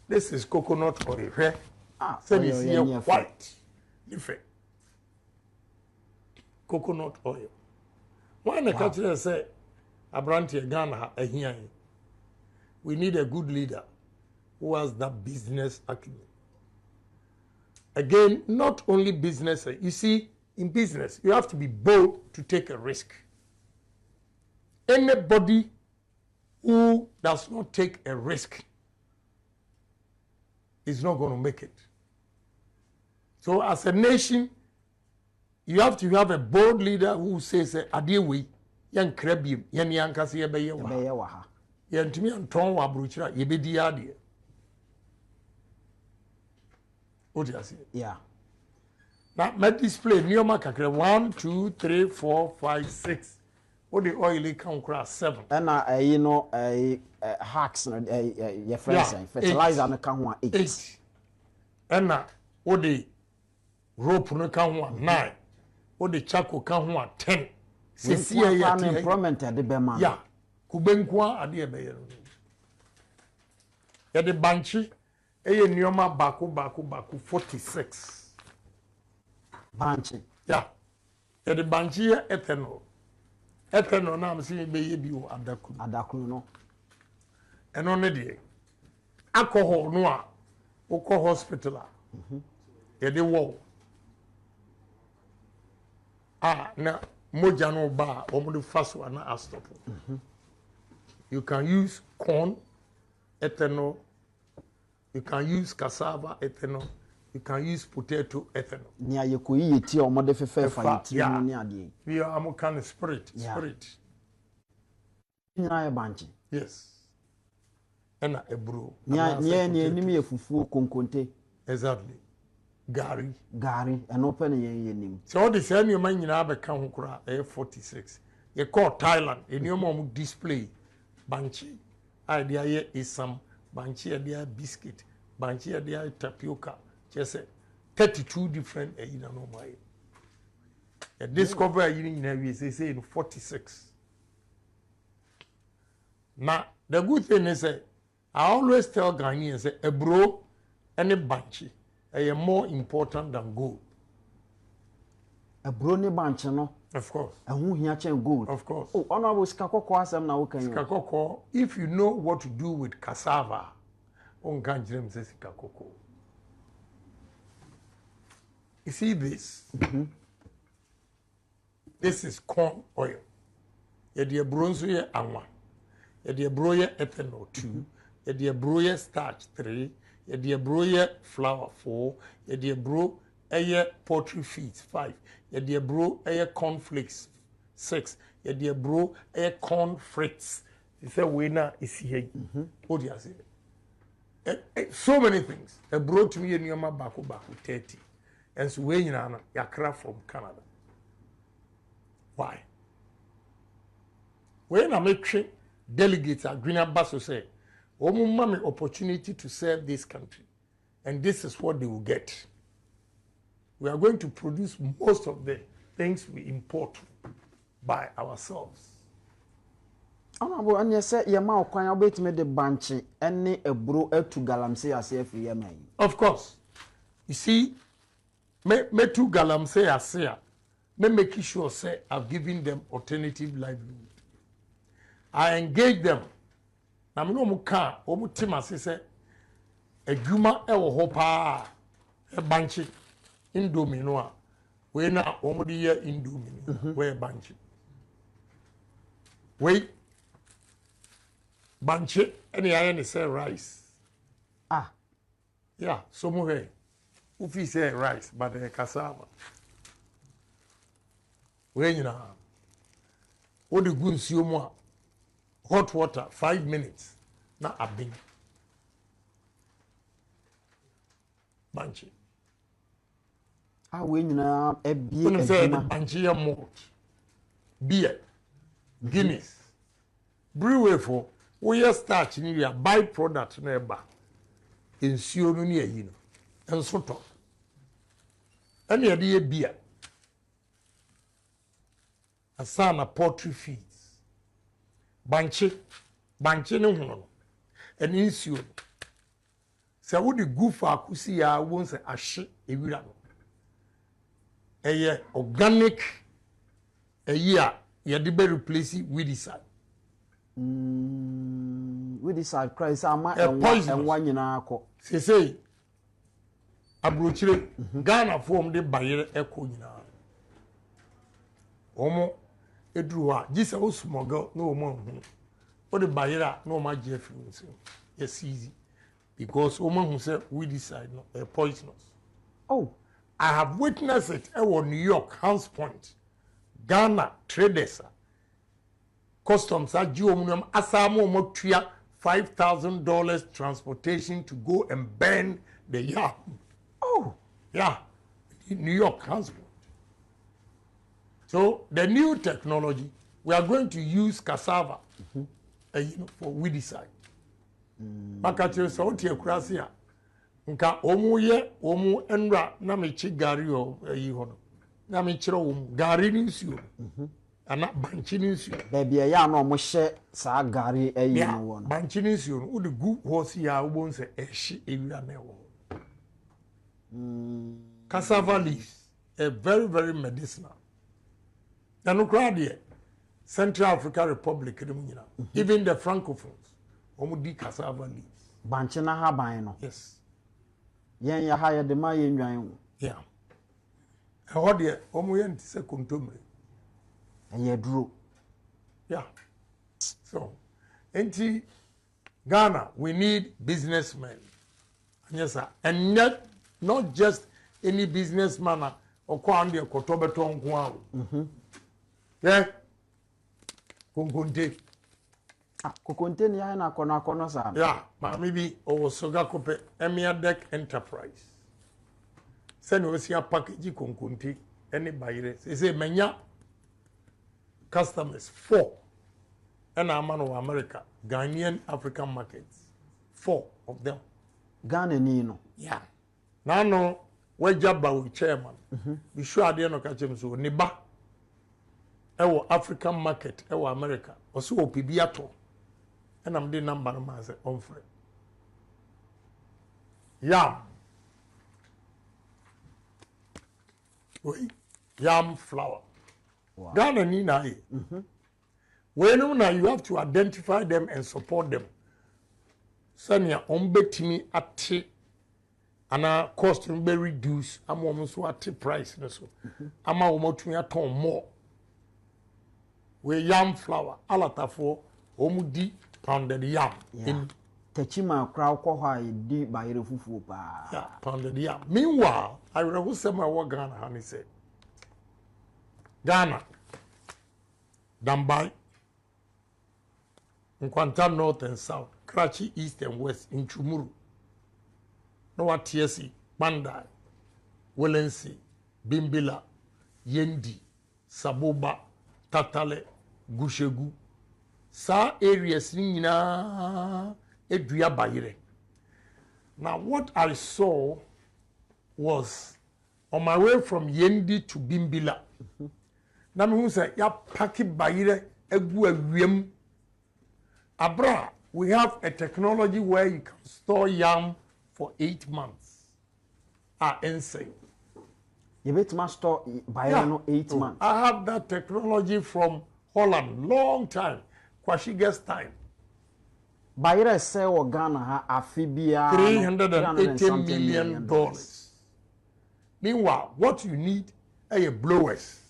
This is coconut oil. Oil white. Different. Coconut oil. Why the country say Abranti Ghana here? We need a good leader who has that business acumen. Again, not only business. You see, in business, you have to be bold to take a risk. Anybody who does not take a risk is not going to make it. So as a nation, you have to have a bold leader who says, Adewe, yan krabim, yan yankasi yebeye waha. Yan timi anton wa bruchira, yebedi ade. What do you say? Yeah. Now, my display, Nioma Kakre, 1, 2, 3, 4, 5, 6. What the oil count cross 7. And you know, hacks, your friends, fertilizer and count 8. And what the rope no count 9. What the charcoal count 10. See, employment at the Bema. Yeah. Kubenkwa adi ebe ya de banchi eye nioma baku 46 banchi. Yeah. Ya de banchi ya ethanol na amsi be ye bi o adakuru no eno ne de alcohol no a ukọ hospital a ya de wo na moja no ba o mo de faso na astop. You can use corn ethanol, you can use cassava ethanol, you can use potato ethanol. Nia ye ko yi ti o mo de fefe fa ti no ni ade. We are am kind of spirit. Nia ye banchi. Yes. And a bro. Nia enim ye fufu konkonte. Exactly. Gari and open ye nim. So all the same you man nyina be kan ho kura 46. You call Thailand, and your mom display banchi. Idea here is some banchi idea biscuit, banchi idea tapioca. Just 32 different no my. A discover we say in 46. Now the good thing is I always tell Ghanaians a bro and a banchi are more important than gold. a brony bunch no. Of course. And who here chen gold. Of course. Oh, honorable Skakoko asem na wokan. Sikakoko, if you know what to do with cassava, on can James say sikakoko. You see this? This is corn oil. Yedi bronzo ye anwa. Yedi broye ethanol 2. Yedi broye starch 3. Yedi broye flour 4. Yedi bro eye poultry feed 5. Yedi bro eye corn flakes 6. Yedi bro eye corn frites. He said we na is here. What do you say? So many things. A bro to me nyoma baku 30. And so we na yakra from Canada. Why? When I make delegates at Green Ambassador say, "Omu mami opportunity to serve this country, and this is what they will get. We are going to produce most of the things we import by ourselves." Honorable, and you say you ma okwan obetime de banchi any ebro etu galamsey ase afi yeman. Of course. You see, me two galamsey ase me make sure say I've given them alternative livelihood. I engage them. Na me no mu ka o mu team ase say adwuma e wo ho pa e banchi indomie no a we na o mu de ye indomie we banchi. We banchi any aye say rice. Ah. Yeah, so mu he. Ufi say rice but cassava. When you know, what the good nsuo hot water 5 minutes na abin banchi. Ah, we nyina ebie When you say banchi ya malt, beer, Guinness, brew for we starch ni ya byproduct na eba nsuo no ni ayi no enso to. Any ade beer. Asana poultry feeds. Banchi no hono. And insure. Se wodi gu fa akusi ya won se ahye ewira no. Eye organic eyi a ye de be replace weedicide. Weedicide price ama enwa nyina akọ. Se say abrochire Ghana form de bayere eko nyina. Omo edru a gisa o smuggle no omo hu. O de bayera no ma jefu nso. Yes easy. Because omo hu say weedicide no poisonous. Oh, I have witnessed it at New York, Hans Point, Ghana traders. Customs are geomunium asamo motria $5,000 transportation to go and burn the yam. Oh, yeah, in New York, Hans Point. So the new technology, we are going to use cassava, for weedicide. Makatire sa oti ekurase a nka omu enra na mechi gari o yi hono. Na me kire omu gari ni nsuo. Ana banchi ni nsuo. baby ya na omo hye sa gari eyi no wo no. Banchi ni nsuo no udi gu hosi ya ubo nse ehye ewira na ewo. Cassava leaves are very, very medicinal. And crowd Central African Republic, even the Francophones, omu cassava leaves. Banchi na haban no. Yes. Yen ya ha ye de ma ye nwan. Yeah. And what the omu yen se kontomre. Ye duro. Yeah. So, enti Ghana, we need businessmen. Yes, sir. And not just any businessman or kwandi or kotobeton kwao. Yeah. Kunkunte. Kokonte ni ya na kono sa. Yeah, maybe o soga kope Emia Deck Enterprise. Send us your package kunkunte any buyer. Say menya customers 4. And I'm man of America, Ghanaian African markets. 4 of them. Ghana ni no. Yeah. Now no we jabba with chairman. Be sure they no catch him so niba. Ewo African market, ewo America. Oso opibi ato. And I'm the number man say on free. Yeah. Oui. yam flour. Wow. Ghana ni na e. When now you have to identify them and support them. Sanya ombetimi ate ana cost be reduce ama omo so ate price no so. Ama omo tumi aton more. We yam flour alatafo omu di pounded yam in Techima crowd ko ha di bayere fufu pa. yeah, pounded yam. Meanwhile, I will say my work Ghana and he said Ghana Dambai Nkwanta North and South, Karachi East and West, in Chumuru, Noa TSC, Bandai, Wellensi, Bimbila, Yendi, Saboba, Tatale, Gushegu. Sa areas nina Edria Bayire. Now what I saw was on my way from Yendi to Bimbila. Na me hu say ya paki Bayire egu awiem. Abra, we have a technology where you can store yam for 8 months. Insane. You bet my store bayere no 8 months. I have that technology from Holland, long time. Kwashiga's time. Bayere say o Ghana ha afibia $380 million. Meanwhile, what you need are blowers.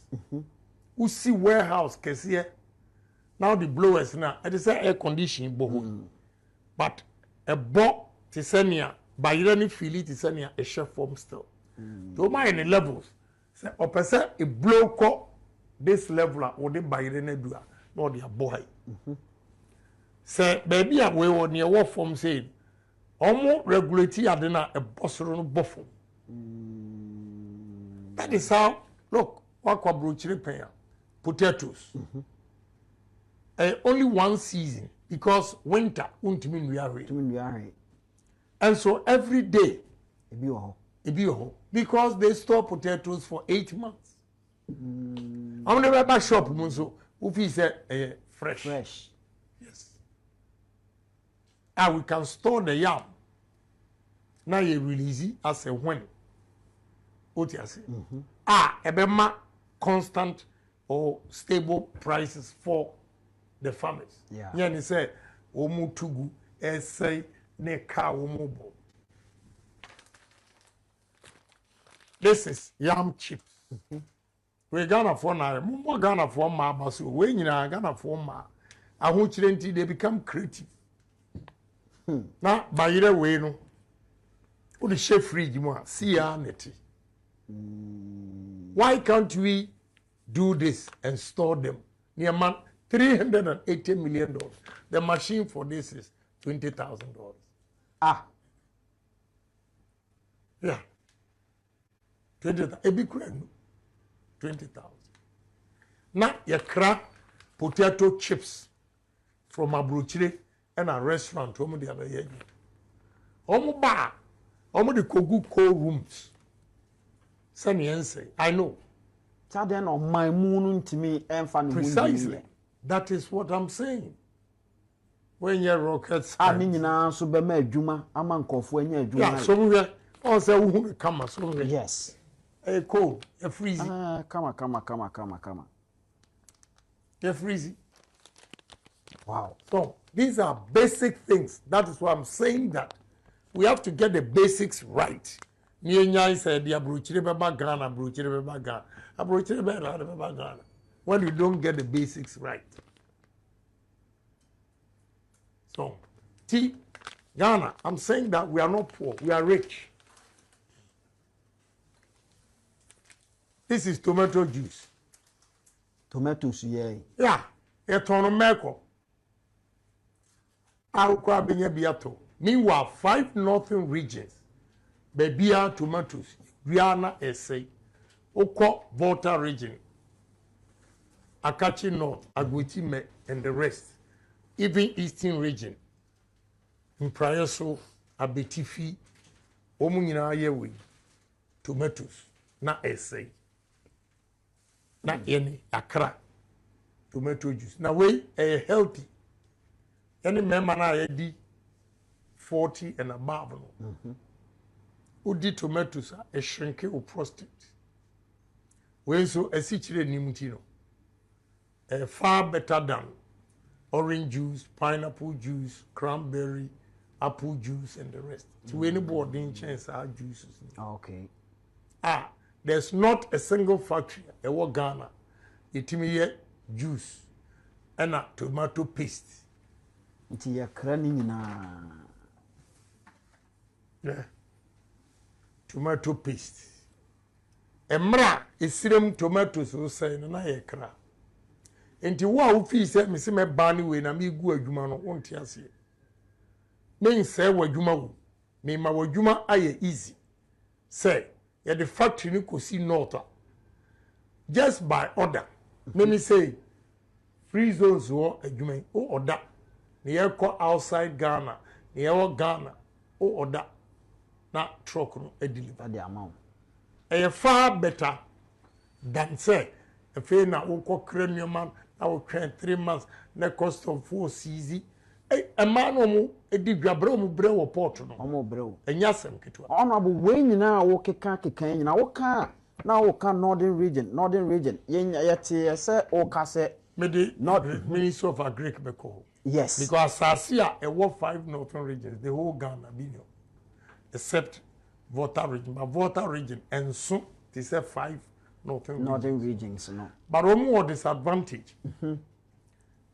Who see warehouse kesiye. Now the blowers now, it is air conditioning boho. But a bo tisenia bayere ni feel it tisenia a chef form still. To my any levels. Say opese a blow ko this level or the bayere ne dua no the boy. Say baby a we on your work form saying almost regulatory adena a bossoro no bofo. That is how look what kwabrochire pen potatoes. Only one season because winter won't mean we are ready. And so every day because they store potatoes for 8 months. I'm never buy shop munso ufi say fresh. Yes. And we can store the yam. Now you release it as a when. What you say? Ebema constant or stable prices for the farmers. Yeah. Yani say omu tugu essay ne ka omu bo. This is yam chips. We Ghana for now. Mumbo Ghana for ma basu. We nyina Ghana for ma. Ahunchirenti they become creative. Na bayire we no. O the chef fridge mo see ya neti. Why can't we do this and store them? Near man $380 million. The machine for this is $20,000. Yeah. 20,000. A big crane. 20,000. Now you crack potato chips from Abrochire and a restaurant. Omo the other year. Omo bar. Omo the kogu cold rooms. I know. Precisely. That is what I'm saying. When your rockets yeah, somewhere also who come somewhere. Yes. A cold, a freezing. Come. A freezing. Wow. So these are basic things. That is why I'm saying that we have to get the basics right. Nienya said the Abrochire Baba Ghana, Abrochire Baba Ghana. Abrochire Baba Ghana. When you don't get the basics right. So, Ghana, I'm saying that we are not poor, we are rich. This is tomato juice. Tomatoes, yeah. Yeah, a ton of meko. Biato. Meanwhile, 5 northern regions, Bebia tomatoes, Riana Essay, Oko Volta region, Akachi North, Agwitime, and the rest, even Eastern region, Mprayoso, Abetifi, Omunina Yewi, tomatoes, na Essay, na any Accra, tomato juice. Now, we are healthy. Any member na 40 and above. Who did tomatoes a shrinking or prostate. we so esichire nimti no far better than orange juice, pineapple juice, cranberry, apple juice, and the rest. So we need boarding chance our juices. Okay. There's not a single factory in Ghana. It me juice and a tomato paste. It's a cranny na. Yeah. Tomato paste. Emra is serum tomatoes so say na ye kra. Enti wo a wo fi se me se me ba ni we na me gu adwuma no wonte ase. Me nse wadwuma wo. Me ma wadwuma aye easy. Say ya the factory ni kosi north. Just by order. Me say free zones wo adwuma o order. Ne ye ko outside Ghana, ne ye wo Ghana o order. Na truck no e deliver the amount. Far better than say if you na wo cranium man na wo 3 months na cost of 4 cz a man omo e di dwabra omo bre wo port no omo bre wo enya sem ketwa honorable we nyina wo keka nyina wo ka na wo ka northern region yete say o ka say me the Ministry of Agric beko yes because Sasia e wo 5 northern regions the whole Ghana billion except Volta region, but Volta region and soon they say 5 northern regions no. But more disadvantage.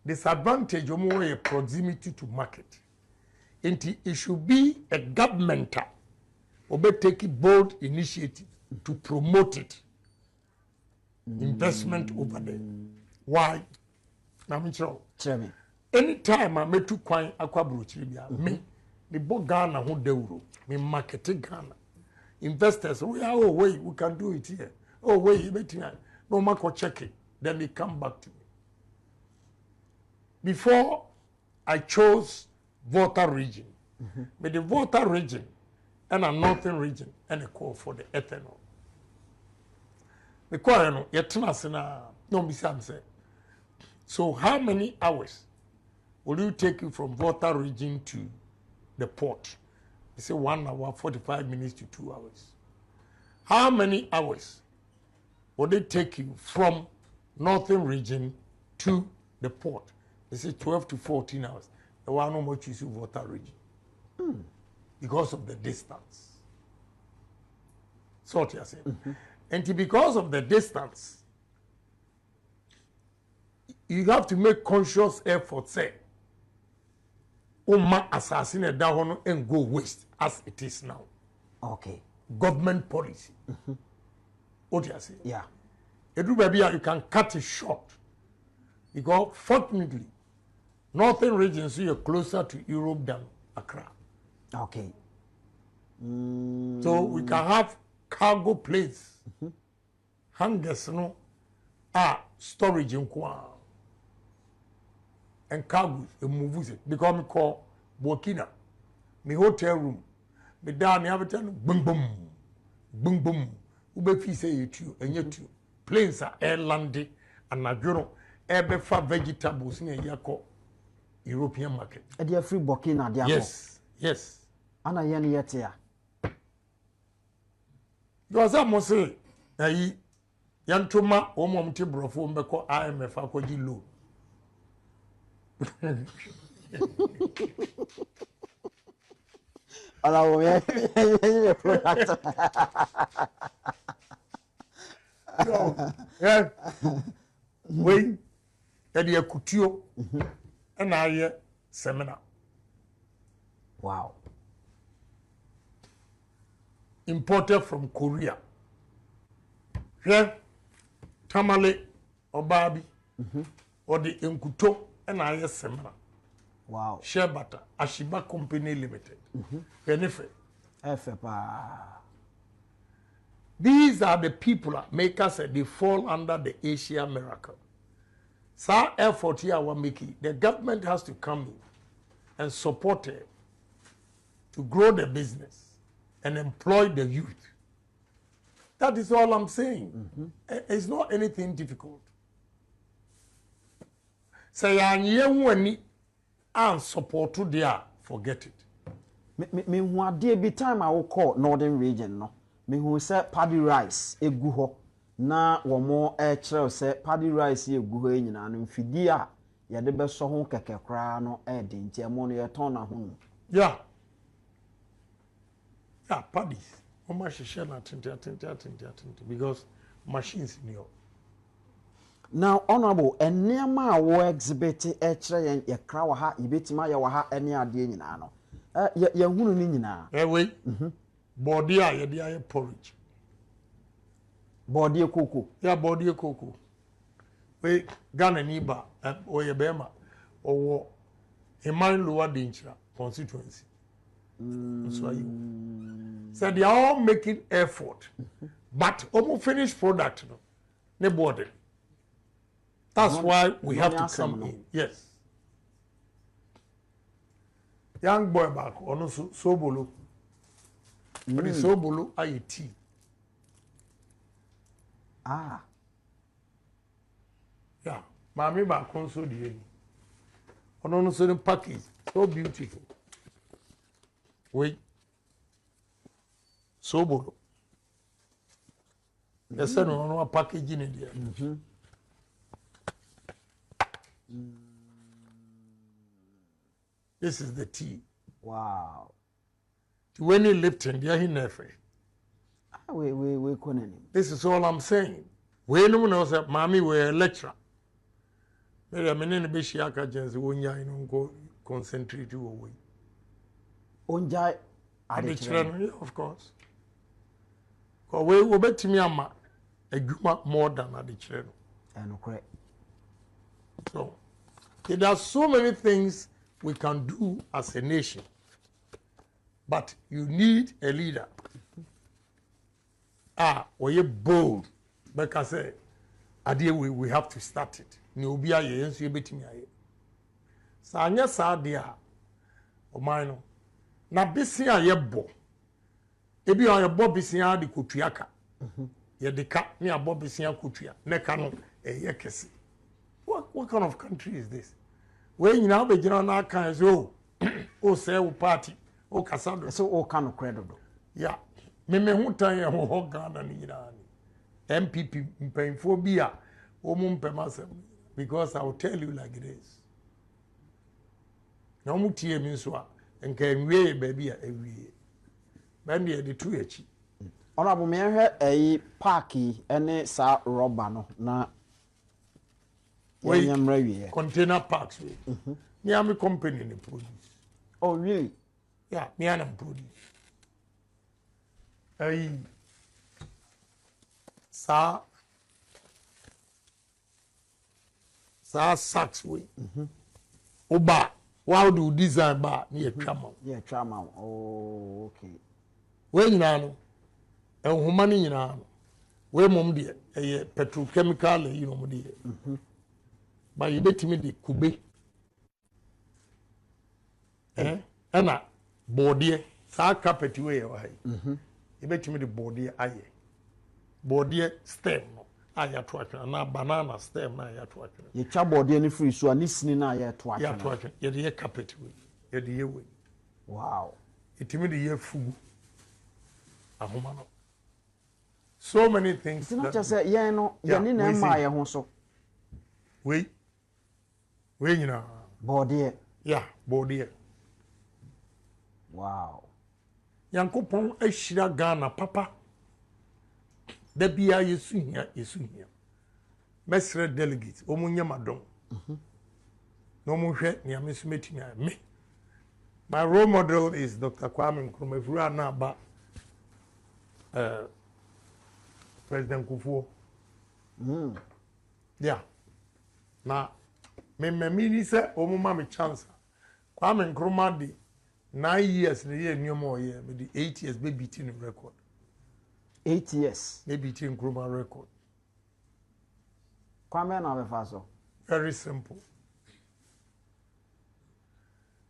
Disadvantage more a proximity to market. It should be a governmental or take bold initiative to promote it. Investment over there. Why? Anytime I met to quite aquabruchibia, me the Ghana who deuro, me marketing Ghana. Investors, we can do it here. Oh, wait, no matter check it. Then they come back to me. Before I chose Volta region, but the Volta region and a northern region and a call for the ethanol. The call, so how many hours will you take you from Volta region to the port? They say 1 hour, 45 minutes to 2 hours. How many hours would it take you from northern region to the port? They say 12 to 14 hours. The one no more choose Volta region because of the distance. So what you are saying. And because of the distance, you have to make conscious effort, say, Oma assassin a down and go waste as it is now. Okay. Government policy. What do you say? Yeah. You can cut it short. Because fortunately, northern regions are closer to Europe than Accra. Okay. So we can have cargo planes. Hangers no storage in Kwa. And cargo move it because me call Burkina, me hotel room, me down the everything boom boom, ube fi say you and you planes are air landing and na jono ebe fa vegetables ni yako European market. E dey free Burkina dey Yes. Ana yen yet ya. Because I must say yantuma omo mti brofo mbeko IMF akoji loan. Product. Wait, and the Kutio and I seminar. Wow. Imported from Korea. Here, Tamale or Barbie or the Nkuto and I seminar. Wow. Share butter, Ashiba Company Limited. Benefit. These are the people that make us they fall under the Asia miracle. So effort here we're making. The government has to come in and support it to grow the business and employ the youth. That is all I'm saying. It's not anything difficult. Say and support to there, forget it. Me who day be time I will call northern region no. Me who say paddy rice egu ho. na wɔn ɛkyerɛw sɛ paddy rice yɛ gu hɔ nyinaa no mfidie a yɛde bɛsɔ ho kɛkɛ koraa no ɛde nti ɛmo no yɛtɔn na ho. Yeah, paddies. Share na atenti because machines in your. Now, honorable, nneɛma a wo exhibit ɛkyerɛ yɛn yɛkra wɔ ha yɛbɛtumi ayɛ wɔ ha ɛne adeɛ nyinaa no yɛhunu ne nyinaa. Wei bɔɔdeɛ a yɛde ayɛ porridge. Bɔɔdeɛ koko. Yeah, bɔɔdeɛ koko. Wei Ghana ni ba ɔyɛ bɛrima ɔwɔ Eman Lower Dinchira constituency. So so they are all making effort, but almost finished product no, ne body. That's why we have to come in. Yes. Young boy back on sobolo. But the sobolo are tea. Ah. Yeah. Mami back on so the on certain package. So beautiful. Wait. Sobolo. Yes, I don't know packaging in there. This is the tea. Wow. When you Lipton, they are in there. We couldn't. This is all I'm saying. We no one knows that mommy were a lecturer. Maybe I'm in a Bishiaka Jens, when you go concentrate you away. Onjai, of course. Because we will bet me a guma more than at the channel. And correct. So there are so many things we can do as a nation, but you need a leader. Or you bold, because idea we have to start it. Nobia ye so you beti me aye. Sa anya sa dia o man no na bisia ye bo. Ebi o ye bo bisia de kotuaka. Ye de ka me abo bisia kotua. Ne ka no ye kese. What kind of country is this? When you now be general na kan so o say o party o kasado so o kan credible. Yeah. Me hu tan ye ho Ghana ni nyina ni. MPP mpemfo bi a o mu mpemasem because I will tell you like it is. Na mu tie mi so a nka enwie baby a ewie. Ben dey the two echi. Honorable me hwe parky ene sa rubber no na container parks. Me am a company in the produce. Oh really? Yeah, me am produce. Sa sacks way. Oba, how do design bar near Trama? Yeah, Trama. Oh, okay. When you know, and humani you know, where mom dear, a petrochemical, you know, dear. But you bet me the kube. Anna, body, sa carpet way away. You bet me the body, aye. Body stem, I had to watch, and a banana stem, I had to watch. You chop body any free, so I listen, I had to watch. Yeah, to watch, you're the carpet way, you're the year way. Wow. It me the year food. A woman. So many things. It's not just a yeah, no, yeah, my so. Wait, you know. Body. Yeah, body. Wow. Yankopon Eshira Ghana, Papa. The Bia is soon here. Mestre delegate, Omunya Madon. No more near Miss Meeting me. My role model is Dr. Kwame Nkrumah Naba, President Kufuor. Yeah. Now, me say, Omuma me chance. Kwame Nkrumah di 9 years, the year no more year, but the 8 years, be beating the record. 8 years. They beating Nkrumah record. Kwame na befaso. Very simple.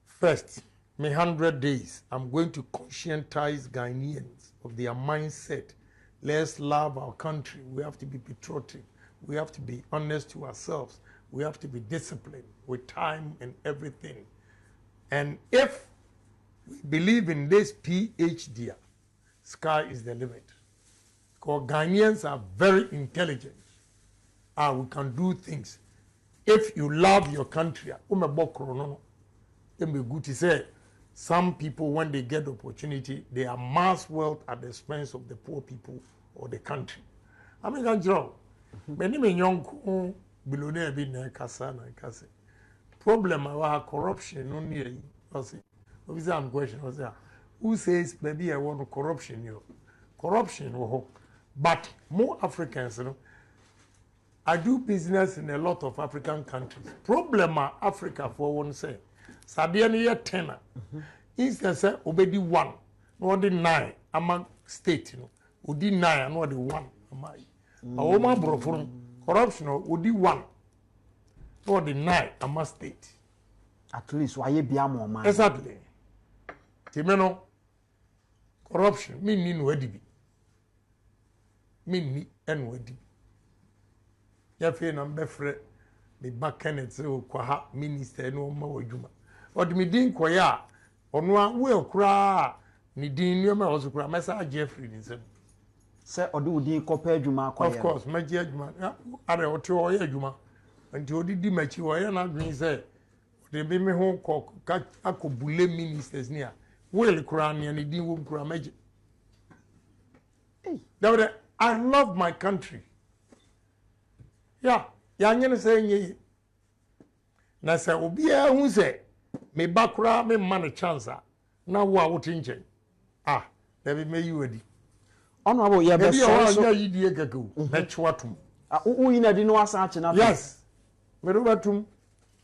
First, me 100 days, I'm going to conscientize Ghanaians of their mindset. Let's love our country. We have to be patriotic. We have to be honest to ourselves. We have to be disciplined with time and everything. And if we believe in this PhD, sky is the limit. Because Ghanaians are very intelligent. We can do things. If you love your country, good to say, some people, when they get the opportunity, they amass wealth at the expense of the poor people or the country. I mean, that's wrong. Many young billionaire be na kasa. Problem about corruption no near you. Obviously, I'm questioning. Who says maybe I want corruption? Corruption, but more Africans, you know. I do business in a lot of African countries. Problem Africa for one say. Sadia near 10. Instead say obedi 1. No the 9 among state, you know. Odi 9 no the 1 among. Oma brofun corruption odi 1. No the 9 among state. At least why you be a more man. Exactly. Timeno corruption mean no edibi. Mean ni enwedi. Ya fe na mbefre me bakenet se okwa minister no ma wadwuma. Odimi din koya ono a we kura ni din ni ma osukura mesa Jeffrey ni nsem. Se odi udin kopa adwuma koya. Of course, maji adwuma. Are oti o ya adwuma. Nti odi di machi o ya na dwen se odi be me ho ko akobule ministers ni a we kura ni din wo kura maji. Hey, I love my country. Yeah, yanyene say nye. Na say obi a hu say me bakura me man chance na wo a wotinche. There be me you edi. Honorable ya be so ya yidie gagu. Me chwatum. Wo yin adi no asa ache na. Yes. Me do batum.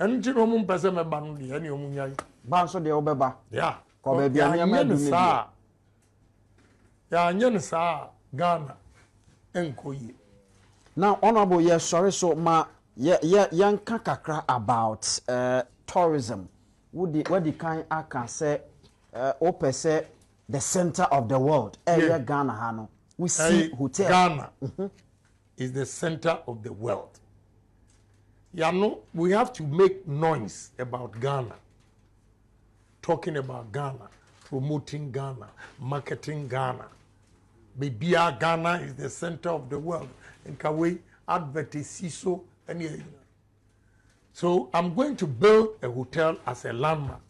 Enti no mu mpese me ba no de ene omu nyai. Ba so de obeba. Yeah. Ko be bia nyama du ni. Ya nyene sa Ghana enkoyi. Now, Honorable, yes, sorry, so young kakra about tourism. What the kind I can say, open say the center of the world. Area Ghana, Hano. We see hotel. Ghana is the center of the world. Yeah, no, we have to make noise about Ghana, talking about Ghana, promoting Ghana, marketing Ghana. Maybe Ghana is the center of the world. And can we advertise so any? So I'm going to build a hotel as a landmark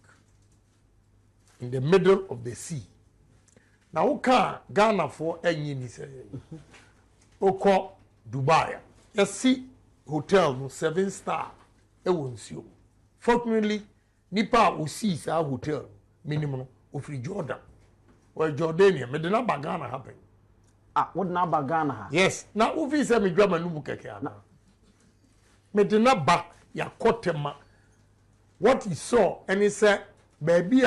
in the middle of the sea. Now, okay, Ghana for any ni say, okay, Dubai. You see hotel no 7-star. E won't you. Fortunately, nipa we see our hotel minimum of Jordan. Well, Jordania, me did not Ghana happen. What na ba Ghana ha? Yes. Na ufi se me dwama numu keke ana. Me de na ba ya kotema. What he saw and he said, baby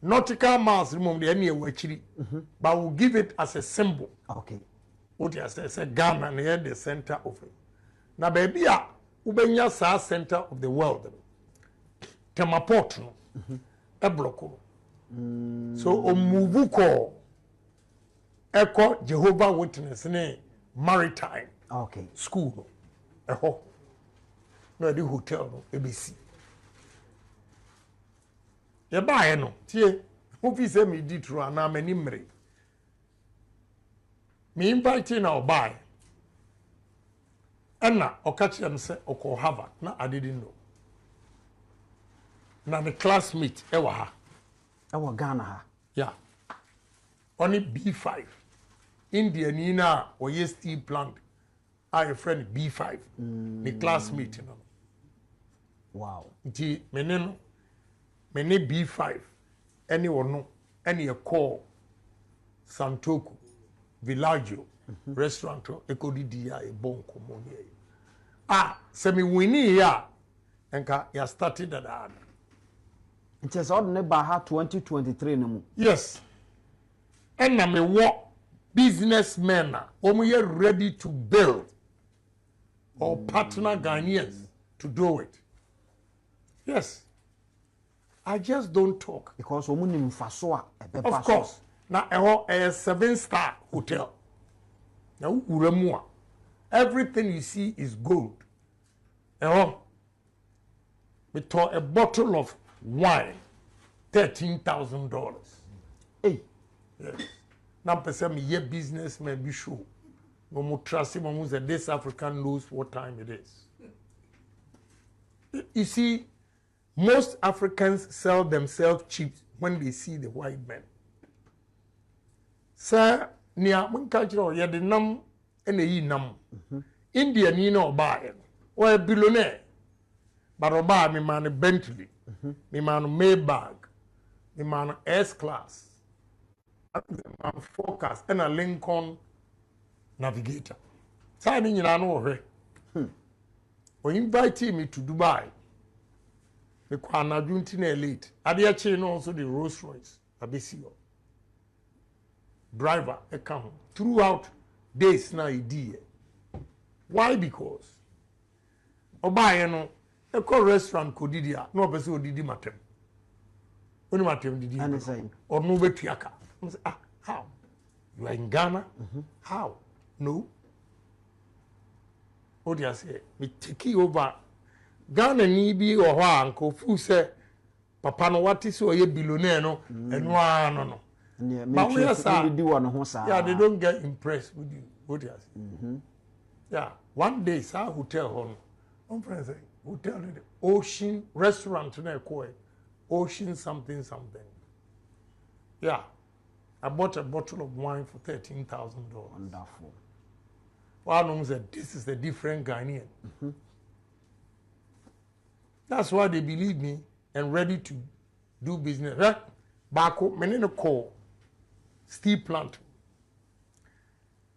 nautical miles remove the any wachiri. But we'll give it as a symbol. Okay. What he said Ghana near the center of it. Na baby ubenya sa center of the world. Temaport no. E bloko. So omuvu ko Echo Jehovah Witness ne maritime school no the hotel no ABC ye ba no tie ofi se me di tru ana mani mre me invite na obai ana okachem se oko Harvard na I didn't know na the classmate ewa ha ewa Ghana ha yeah only B5 India Nina or yes steel plant. I friend B5. The classmate. You know. Wow. Nti mene B5. Anyone no any a call Santoku Villaggio restaurant ekodi dia e bon komo here. Semi winnie ya enka ya started that. It is ordinary Baha 2023 no. Yes. And na me wo businessmen are ready to build or partner Ghanaians to do it. Yes. I just don't talk. Because of course. Now a 7-star hotel. Now everything you see is gold. We took a bottle of wine, $13,000. Hey. Yes. na pese me ye businessman be show no mo trust him mo say this African knows what time it is. You see, most Africans sell themselves cheap when they see the white men. Sir, near one culture, you the num and the num. India, ni no buy or a billionaire. But I buy me man a Bentley, me man a Maybach, me man a S-Class, a Focus, and a Lincoln Navigator. Signing in an over. When you invite me to Dubai, the Kwana Juntina Elite, Adiachi also the Rolls Royce, Abisio. Driver, account, throughout days now, idea. Why? Because Obayano, a call restaurant could didia, no person did matem. Only matem did you, or no betiaka. How? You are in Ghana? How? No. What do you say? Me take over Ghana ni bi or uncle fu say papa no what is ye billionaire no and no. But we are yeah, they don't get impressed with you. What do you say? Yeah, one day sa hotel on friends hotel the Ocean restaurant na call Ocean something. Yeah. I bought a bottle of wine for $13,000. Wonderful. One of them said, this is a different Ghanaian. That's why they believe me and ready to do business. Right? Back up, many no call steel plant.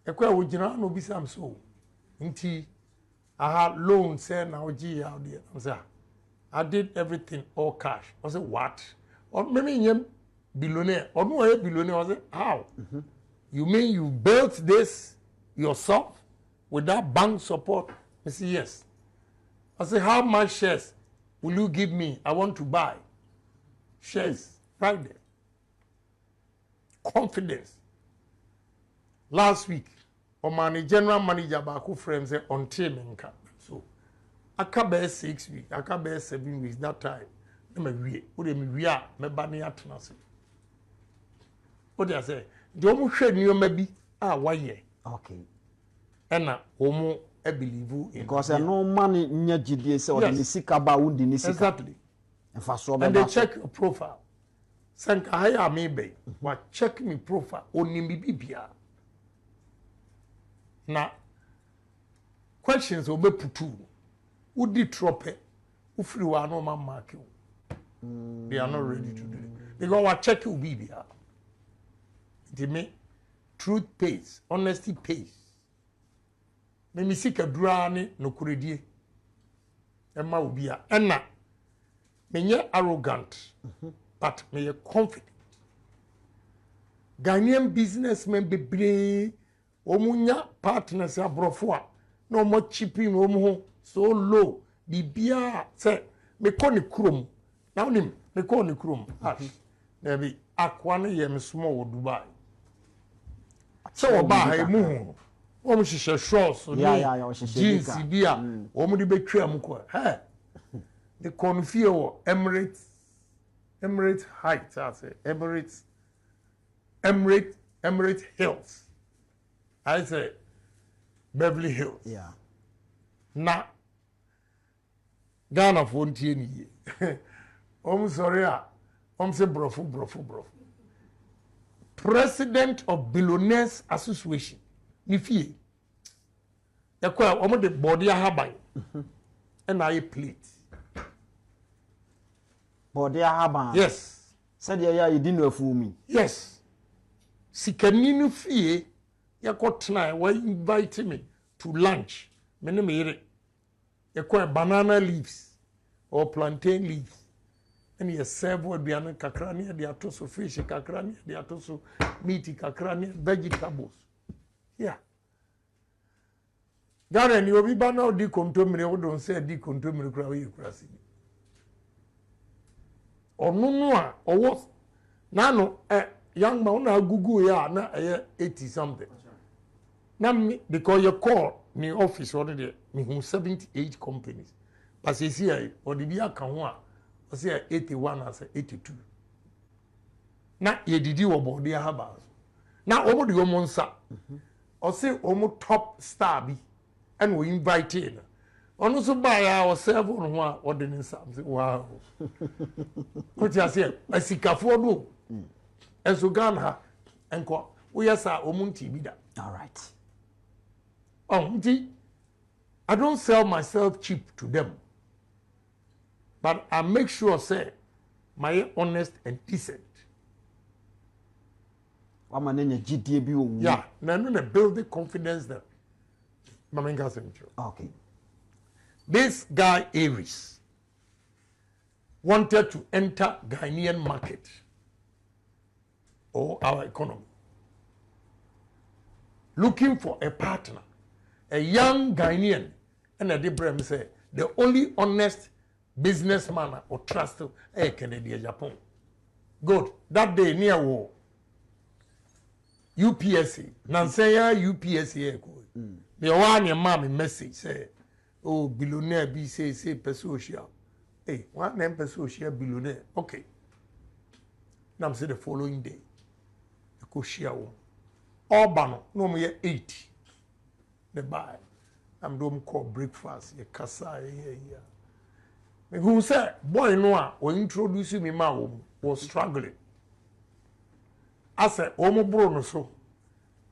Ekwa wujina no bisam so. Nti I had loan say na oji out there. I said, I did everything all cash. I said, what? Or maybe nyem billionaire. Or no a billionaire. I said, how? You mean you built this yourself? Without bank support? I said, yes. I said, how much shares will you give me? I want to buy shares right there. Confidence. Last week, my general manager Baku friend said on team. So I can't bear 6 weeks, I can't bear 7 weeks that time. What do I say? The almost shade you maybe 1 year. Okay. And homo I believe in because no money near GDS or the Sikaba would in exactly. And they check your profile. Sanka haya maybe what check me profile only me bibia. Now questions will be put to would the trope who free one no man mark you. They are not ready to do it. Because what check you bibia. They make truth pays, honesty pays. Me mi sika durani no kuredie ema obia ena me arrogant but me confident. Ghanaian businessmen bebre omunya partners abrofo a no mo chipping omu so low bibia say me ko ne krom na onim me ko ne krom na bi akwa ne ye me small wo Dubai so oba ha mu she shorts jeans bia de betwa mu ko the confio Emirates Heights I say Emirates Hills I say Beverly Hills na Ghana for tie ni sorry say brofo President of Billionaires Association ni fie ekwa omo de body ahaban and I plate body ahaban yes said ya you didn't know for me yes sikani no fie yakotna why invite me to lunch me ne me ekwa banana leaves or plantain leaves and you serve what be an kakrani de atoso fish kakrani de atoso meat kakrani vegetables. Yeah. Ghana ni obi ba na odi kontomire wo don say di kontomire kura we kurasi. Onunu a owo na no young man na gugu ya na 80 something. Na me because you call me office already me 78 companies. But you see or the bia kan ho a o say 81 as 82. Na ye didi wo body haba. Now, omo the omonsa. Or say omo top star be, and we invite in. On also buy our seven one ordinance something. Wow. What you say? I see Kafodo. And so Ghana and co. We are sa omunti bida. All right. Oh, I don't sell myself cheap to them. But I make sure, say, my honest and decent. Yeah, no, build the confidence there. Okay. This guy, Aries, wanted to enter Ghanaian market or our economy. Looking for a partner, a young Ghanaian, and a different say, the only honest businessman or trust Canadian Japan. Good. That day near war. UPSC. Nansaya UPSC. The one your mommy message say, oh, billionaire be say social. Hey, one name social billionaire. Okay. Now say the following day. The go share one. Urban, no more 80. The buy. I'm doing call breakfast. Ye kasa yeah. Who said boy no or introduce me ma was struggling. I said, Omo Bruno so.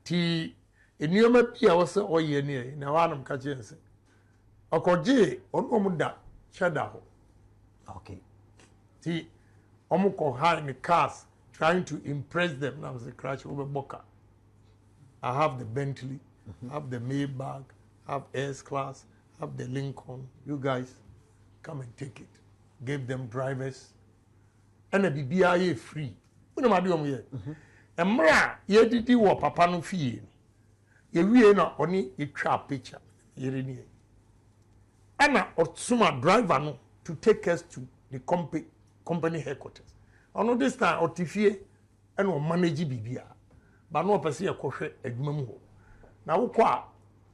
Ti enioma pia was o ye ne na wanam ka chense. Okoje on da cheda ho. Okay. Ti omo ko high in the cars trying to impress them. Now was the crash over Boca. I have the Bentley, have the Maybach, have S-Class, have the Lincoln. You guys come and take it. Gave them drivers. And the BBI free. What am I doing here? And Mra, ye did you papa no fee. Ye we na only a trap picture. Ye ready. Anna or suma driver no to take us to the company headquarters. I know this time or tifie and or manage BBI. But no person a koshe edwuma ho. Na wo kwa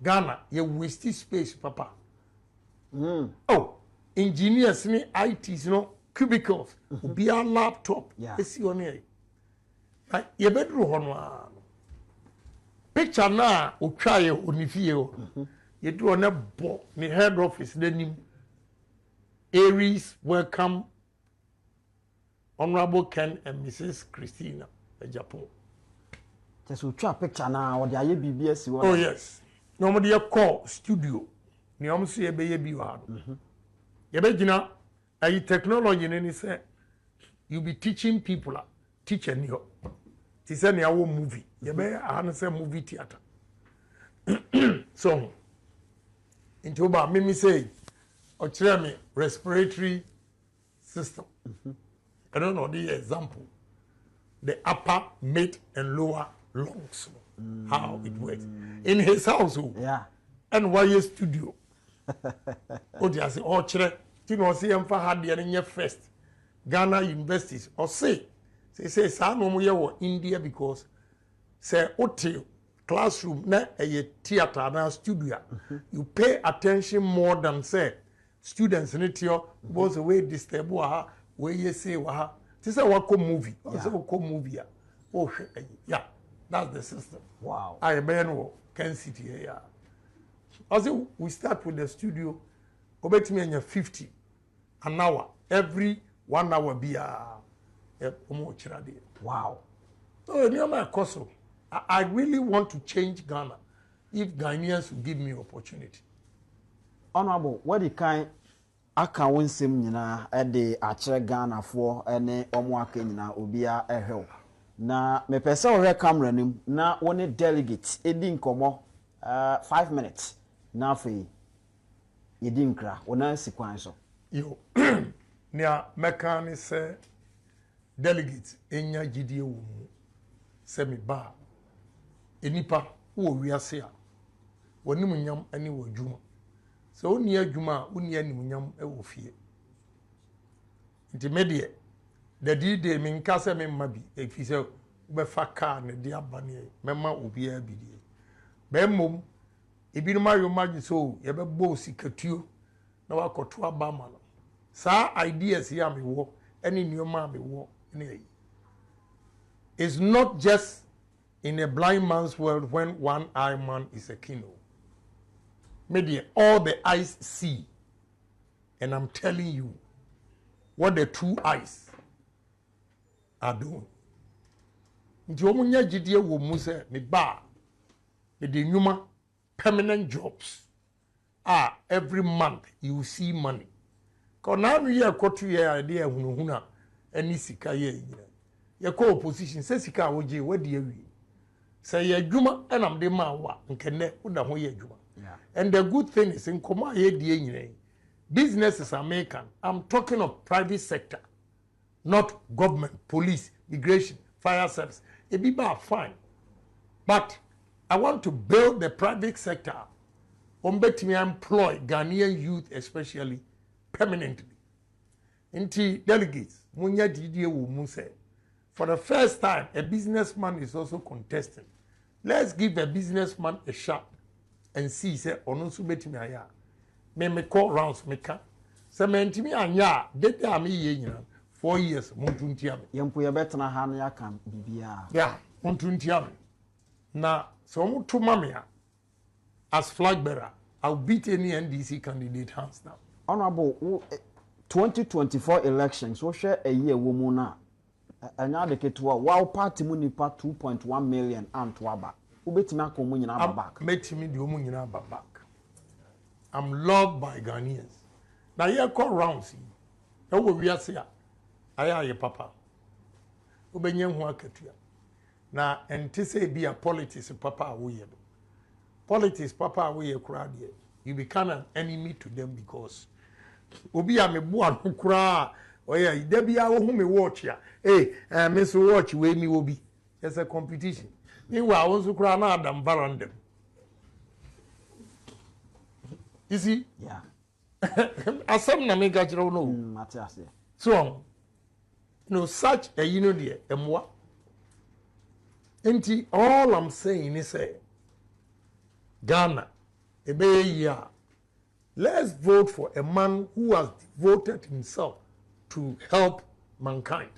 Ghana ye waste space papa. Oh, engineers ni ITs no cubicles be a laptop. Esi on here. Na ye bedru ho no. Picture na o twa ye onifie o. Ye do on bo ni head office denim. Aries welcome Honorable Ken and Mrs. Christina Japan. Just we try picture now or the BBS. Oh yes. Normally a call studio. Ni omsi ebe ye bi wa do. Ye be gina ayi technology ni say you be teaching people teach any ho. Ti say ni awo movie. Ye be an say movie theater. So into ba me say o kire me respiratory system. I don't know the example. The upper, mid and lower lungs. How it works. In his household. Yeah. And why studio. Oh, they say, oh, chere, you know, see, I'm for hard in your first Ghana universities. Or say, some of India because say, hotel, classroom, na a theater, na studio. You pay attention more than say, students in it, was away disturb, where you say, waha. This is a wako movie. This is a wako movie. Oh, yeah. That's the system. Wow. I am Ken City here. I say we start with the studio. Obet me 50 an hour. Every 1 hour be a wow. So near my course, I really want to change Ghana if Ghanaians will give me opportunity. Honorable, what the kind aka wonsem nyina e de akire Ghana fo ene omo aka nyina obia ehwe na me pese o camera nim na woni delegate edi nkomo 5 minutes na afei yedi nkra wona sikwan so yo nia mekani se delegate enya gidie wo mu se me ba enipa wo wiase a woni munyam ani wo dwuma so oni adwuma oni animunyam e wo fie intermediate the day me nka se me mma bi efi se be fa car ne de abane mema obi a bidie be mom ebi no mayo magi so ye be bo sikatuo na wakoto abama no sa ideas ya me wo eni nioma me wo ne yi. It's not just in a blind man's world when one eye man is a king. Media, all the eyes see. And I'm telling you what the two eyes are doing. Nti omunya gidie wo mu se me ba me de nyuma permanent jobs. Every month you see money. Cause now we are kotu ye idea hunuhuna any sika ye nyina. Ye ko opposition say sika woje wadi awi. Say ye dwuma enam de ma wa nkene uda ho ye dwuma. And the good thing is in koma ye die nyina. Businesses are American. I'm talking of private sector, not government, police, immigration, fire service. It be fine. But I want to build the private sector. Me employ Ghanaian youth especially permanently. Inti delegates, munya didie wo mu say, for the first time a businessman is also contesting. Let's give a businessman a shot and see say ono so betimi aya. Me call rounds me can. Se me ntimi anya dede am ye nyina 4 years montuntia me. Yempo ye betena ha na yaka bibia. Yeah, montuntia me. Na so mo to mame as flag bearer, I'll beat any NDC candidate hands down. Honorable 2024 elections, so share a year woman na. Anya de ketua wow party mu nipa 2.1 million antwaba. Ubetimi akomu nyina back. Metimi de omu nyina back. I'm loved by Ghanaians. Now here call rounds. Now we are say aya papa. Ubenye ho akatua. Na enti say be a politics papa we politics papa we kura de. You become an enemy to them because obi a mebu anu kura oya ide bia wo hu me watch ya. Me so watch we mi obi. There's a competition. Meanwhile won so kura na adam barandem. You see? Yeah. Asam na me gachiro no. Matias. So, such a there, emwa. Enti all I'm saying is Ghana, let's vote for a man who has devoted himself to help mankind.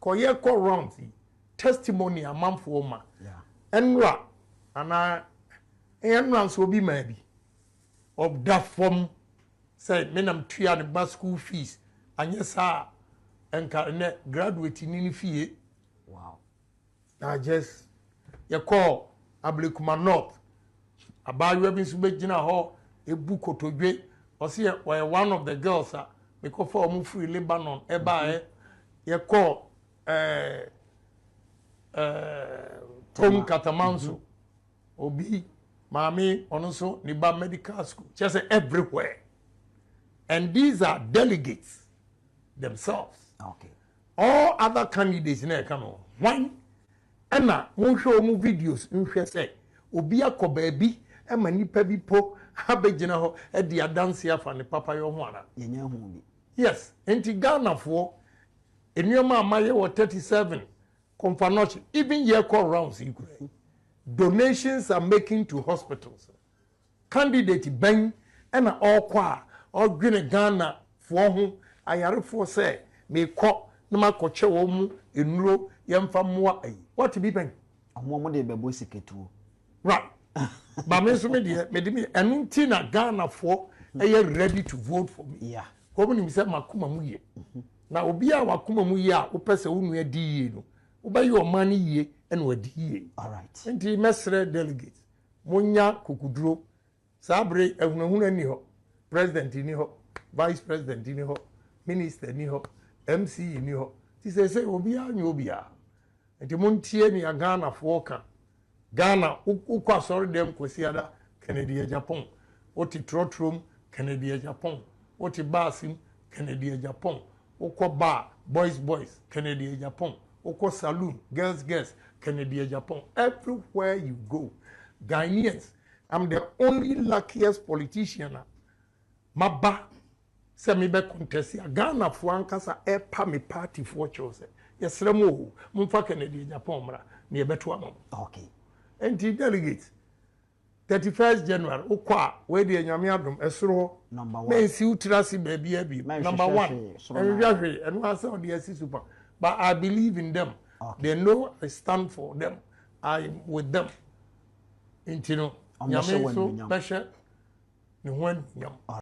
Koye ko round testimony a man for man. Yeah. Enra enra so be maybe. Of that form said menam tuya the bus school fees and yes sir and graduating in fee. Wow. I just you call Ablikuma North about you having to jina ho a book to great or see where one of the girls are because for move free Lebanon eba you call Tom Katamanso Obi Mami, also Niba Medical School, just everywhere. And these are delegates themselves. Okay. All other candidates in there come on. One, Anna, won't show me videos in say, Obia ko baby, and many pebi po, Habejina, at the dance here from the Papa Yohana. Yes, and Ghana for a new Maya or 37, Confanochi, even year call rounds in Ukraine. Donations are making to hospitals. Candidate Ben and all qua or Green Ghana for whom I are for say may call no ma koche womu enuro yemfa moa ai. What be Ben? Amomo de bebo siketu. Right. But me so me me enunti Ghana for ready to vote for me. Yeah. Ko me say makuma mu ye. Na obi a wakuma mu ye a wo pese wo nu adi ye no. Wo ba ye o mani ye and wadi. All right. Nti mesre delegate munya kokuduro sabre ehunahuna ni ho president ni ho vice president ni ho minister ni ho MC ni ho ti say obi anyo obi a nti montie ni Ghana foka Ghana ukwa sorry dem kwesiada Canada Japan oti trotrom Canada Japan oti basim Canada Japan ukwa bar boys Canada Japan ukwa saloon girls Canada, Japan, everywhere you go, Ghanaians, I'm the only luckiest politician. Maba, se me be contest ya Ghana fuankasa epa me party for chose. Yes, remo, mumfa Canada, Japan, mra, ni betu amam. Okay. And the delegates, 31st January, ukwa, where the Nyamiadum, esro, number 1. Men si utrasi baby, number 1. And one saw the super. But I believe in them. Okay. They know I stand for them. I'm with them. Intino, On the show Nyame when so we nyam. bɛhyɛ ne ho anuonyam.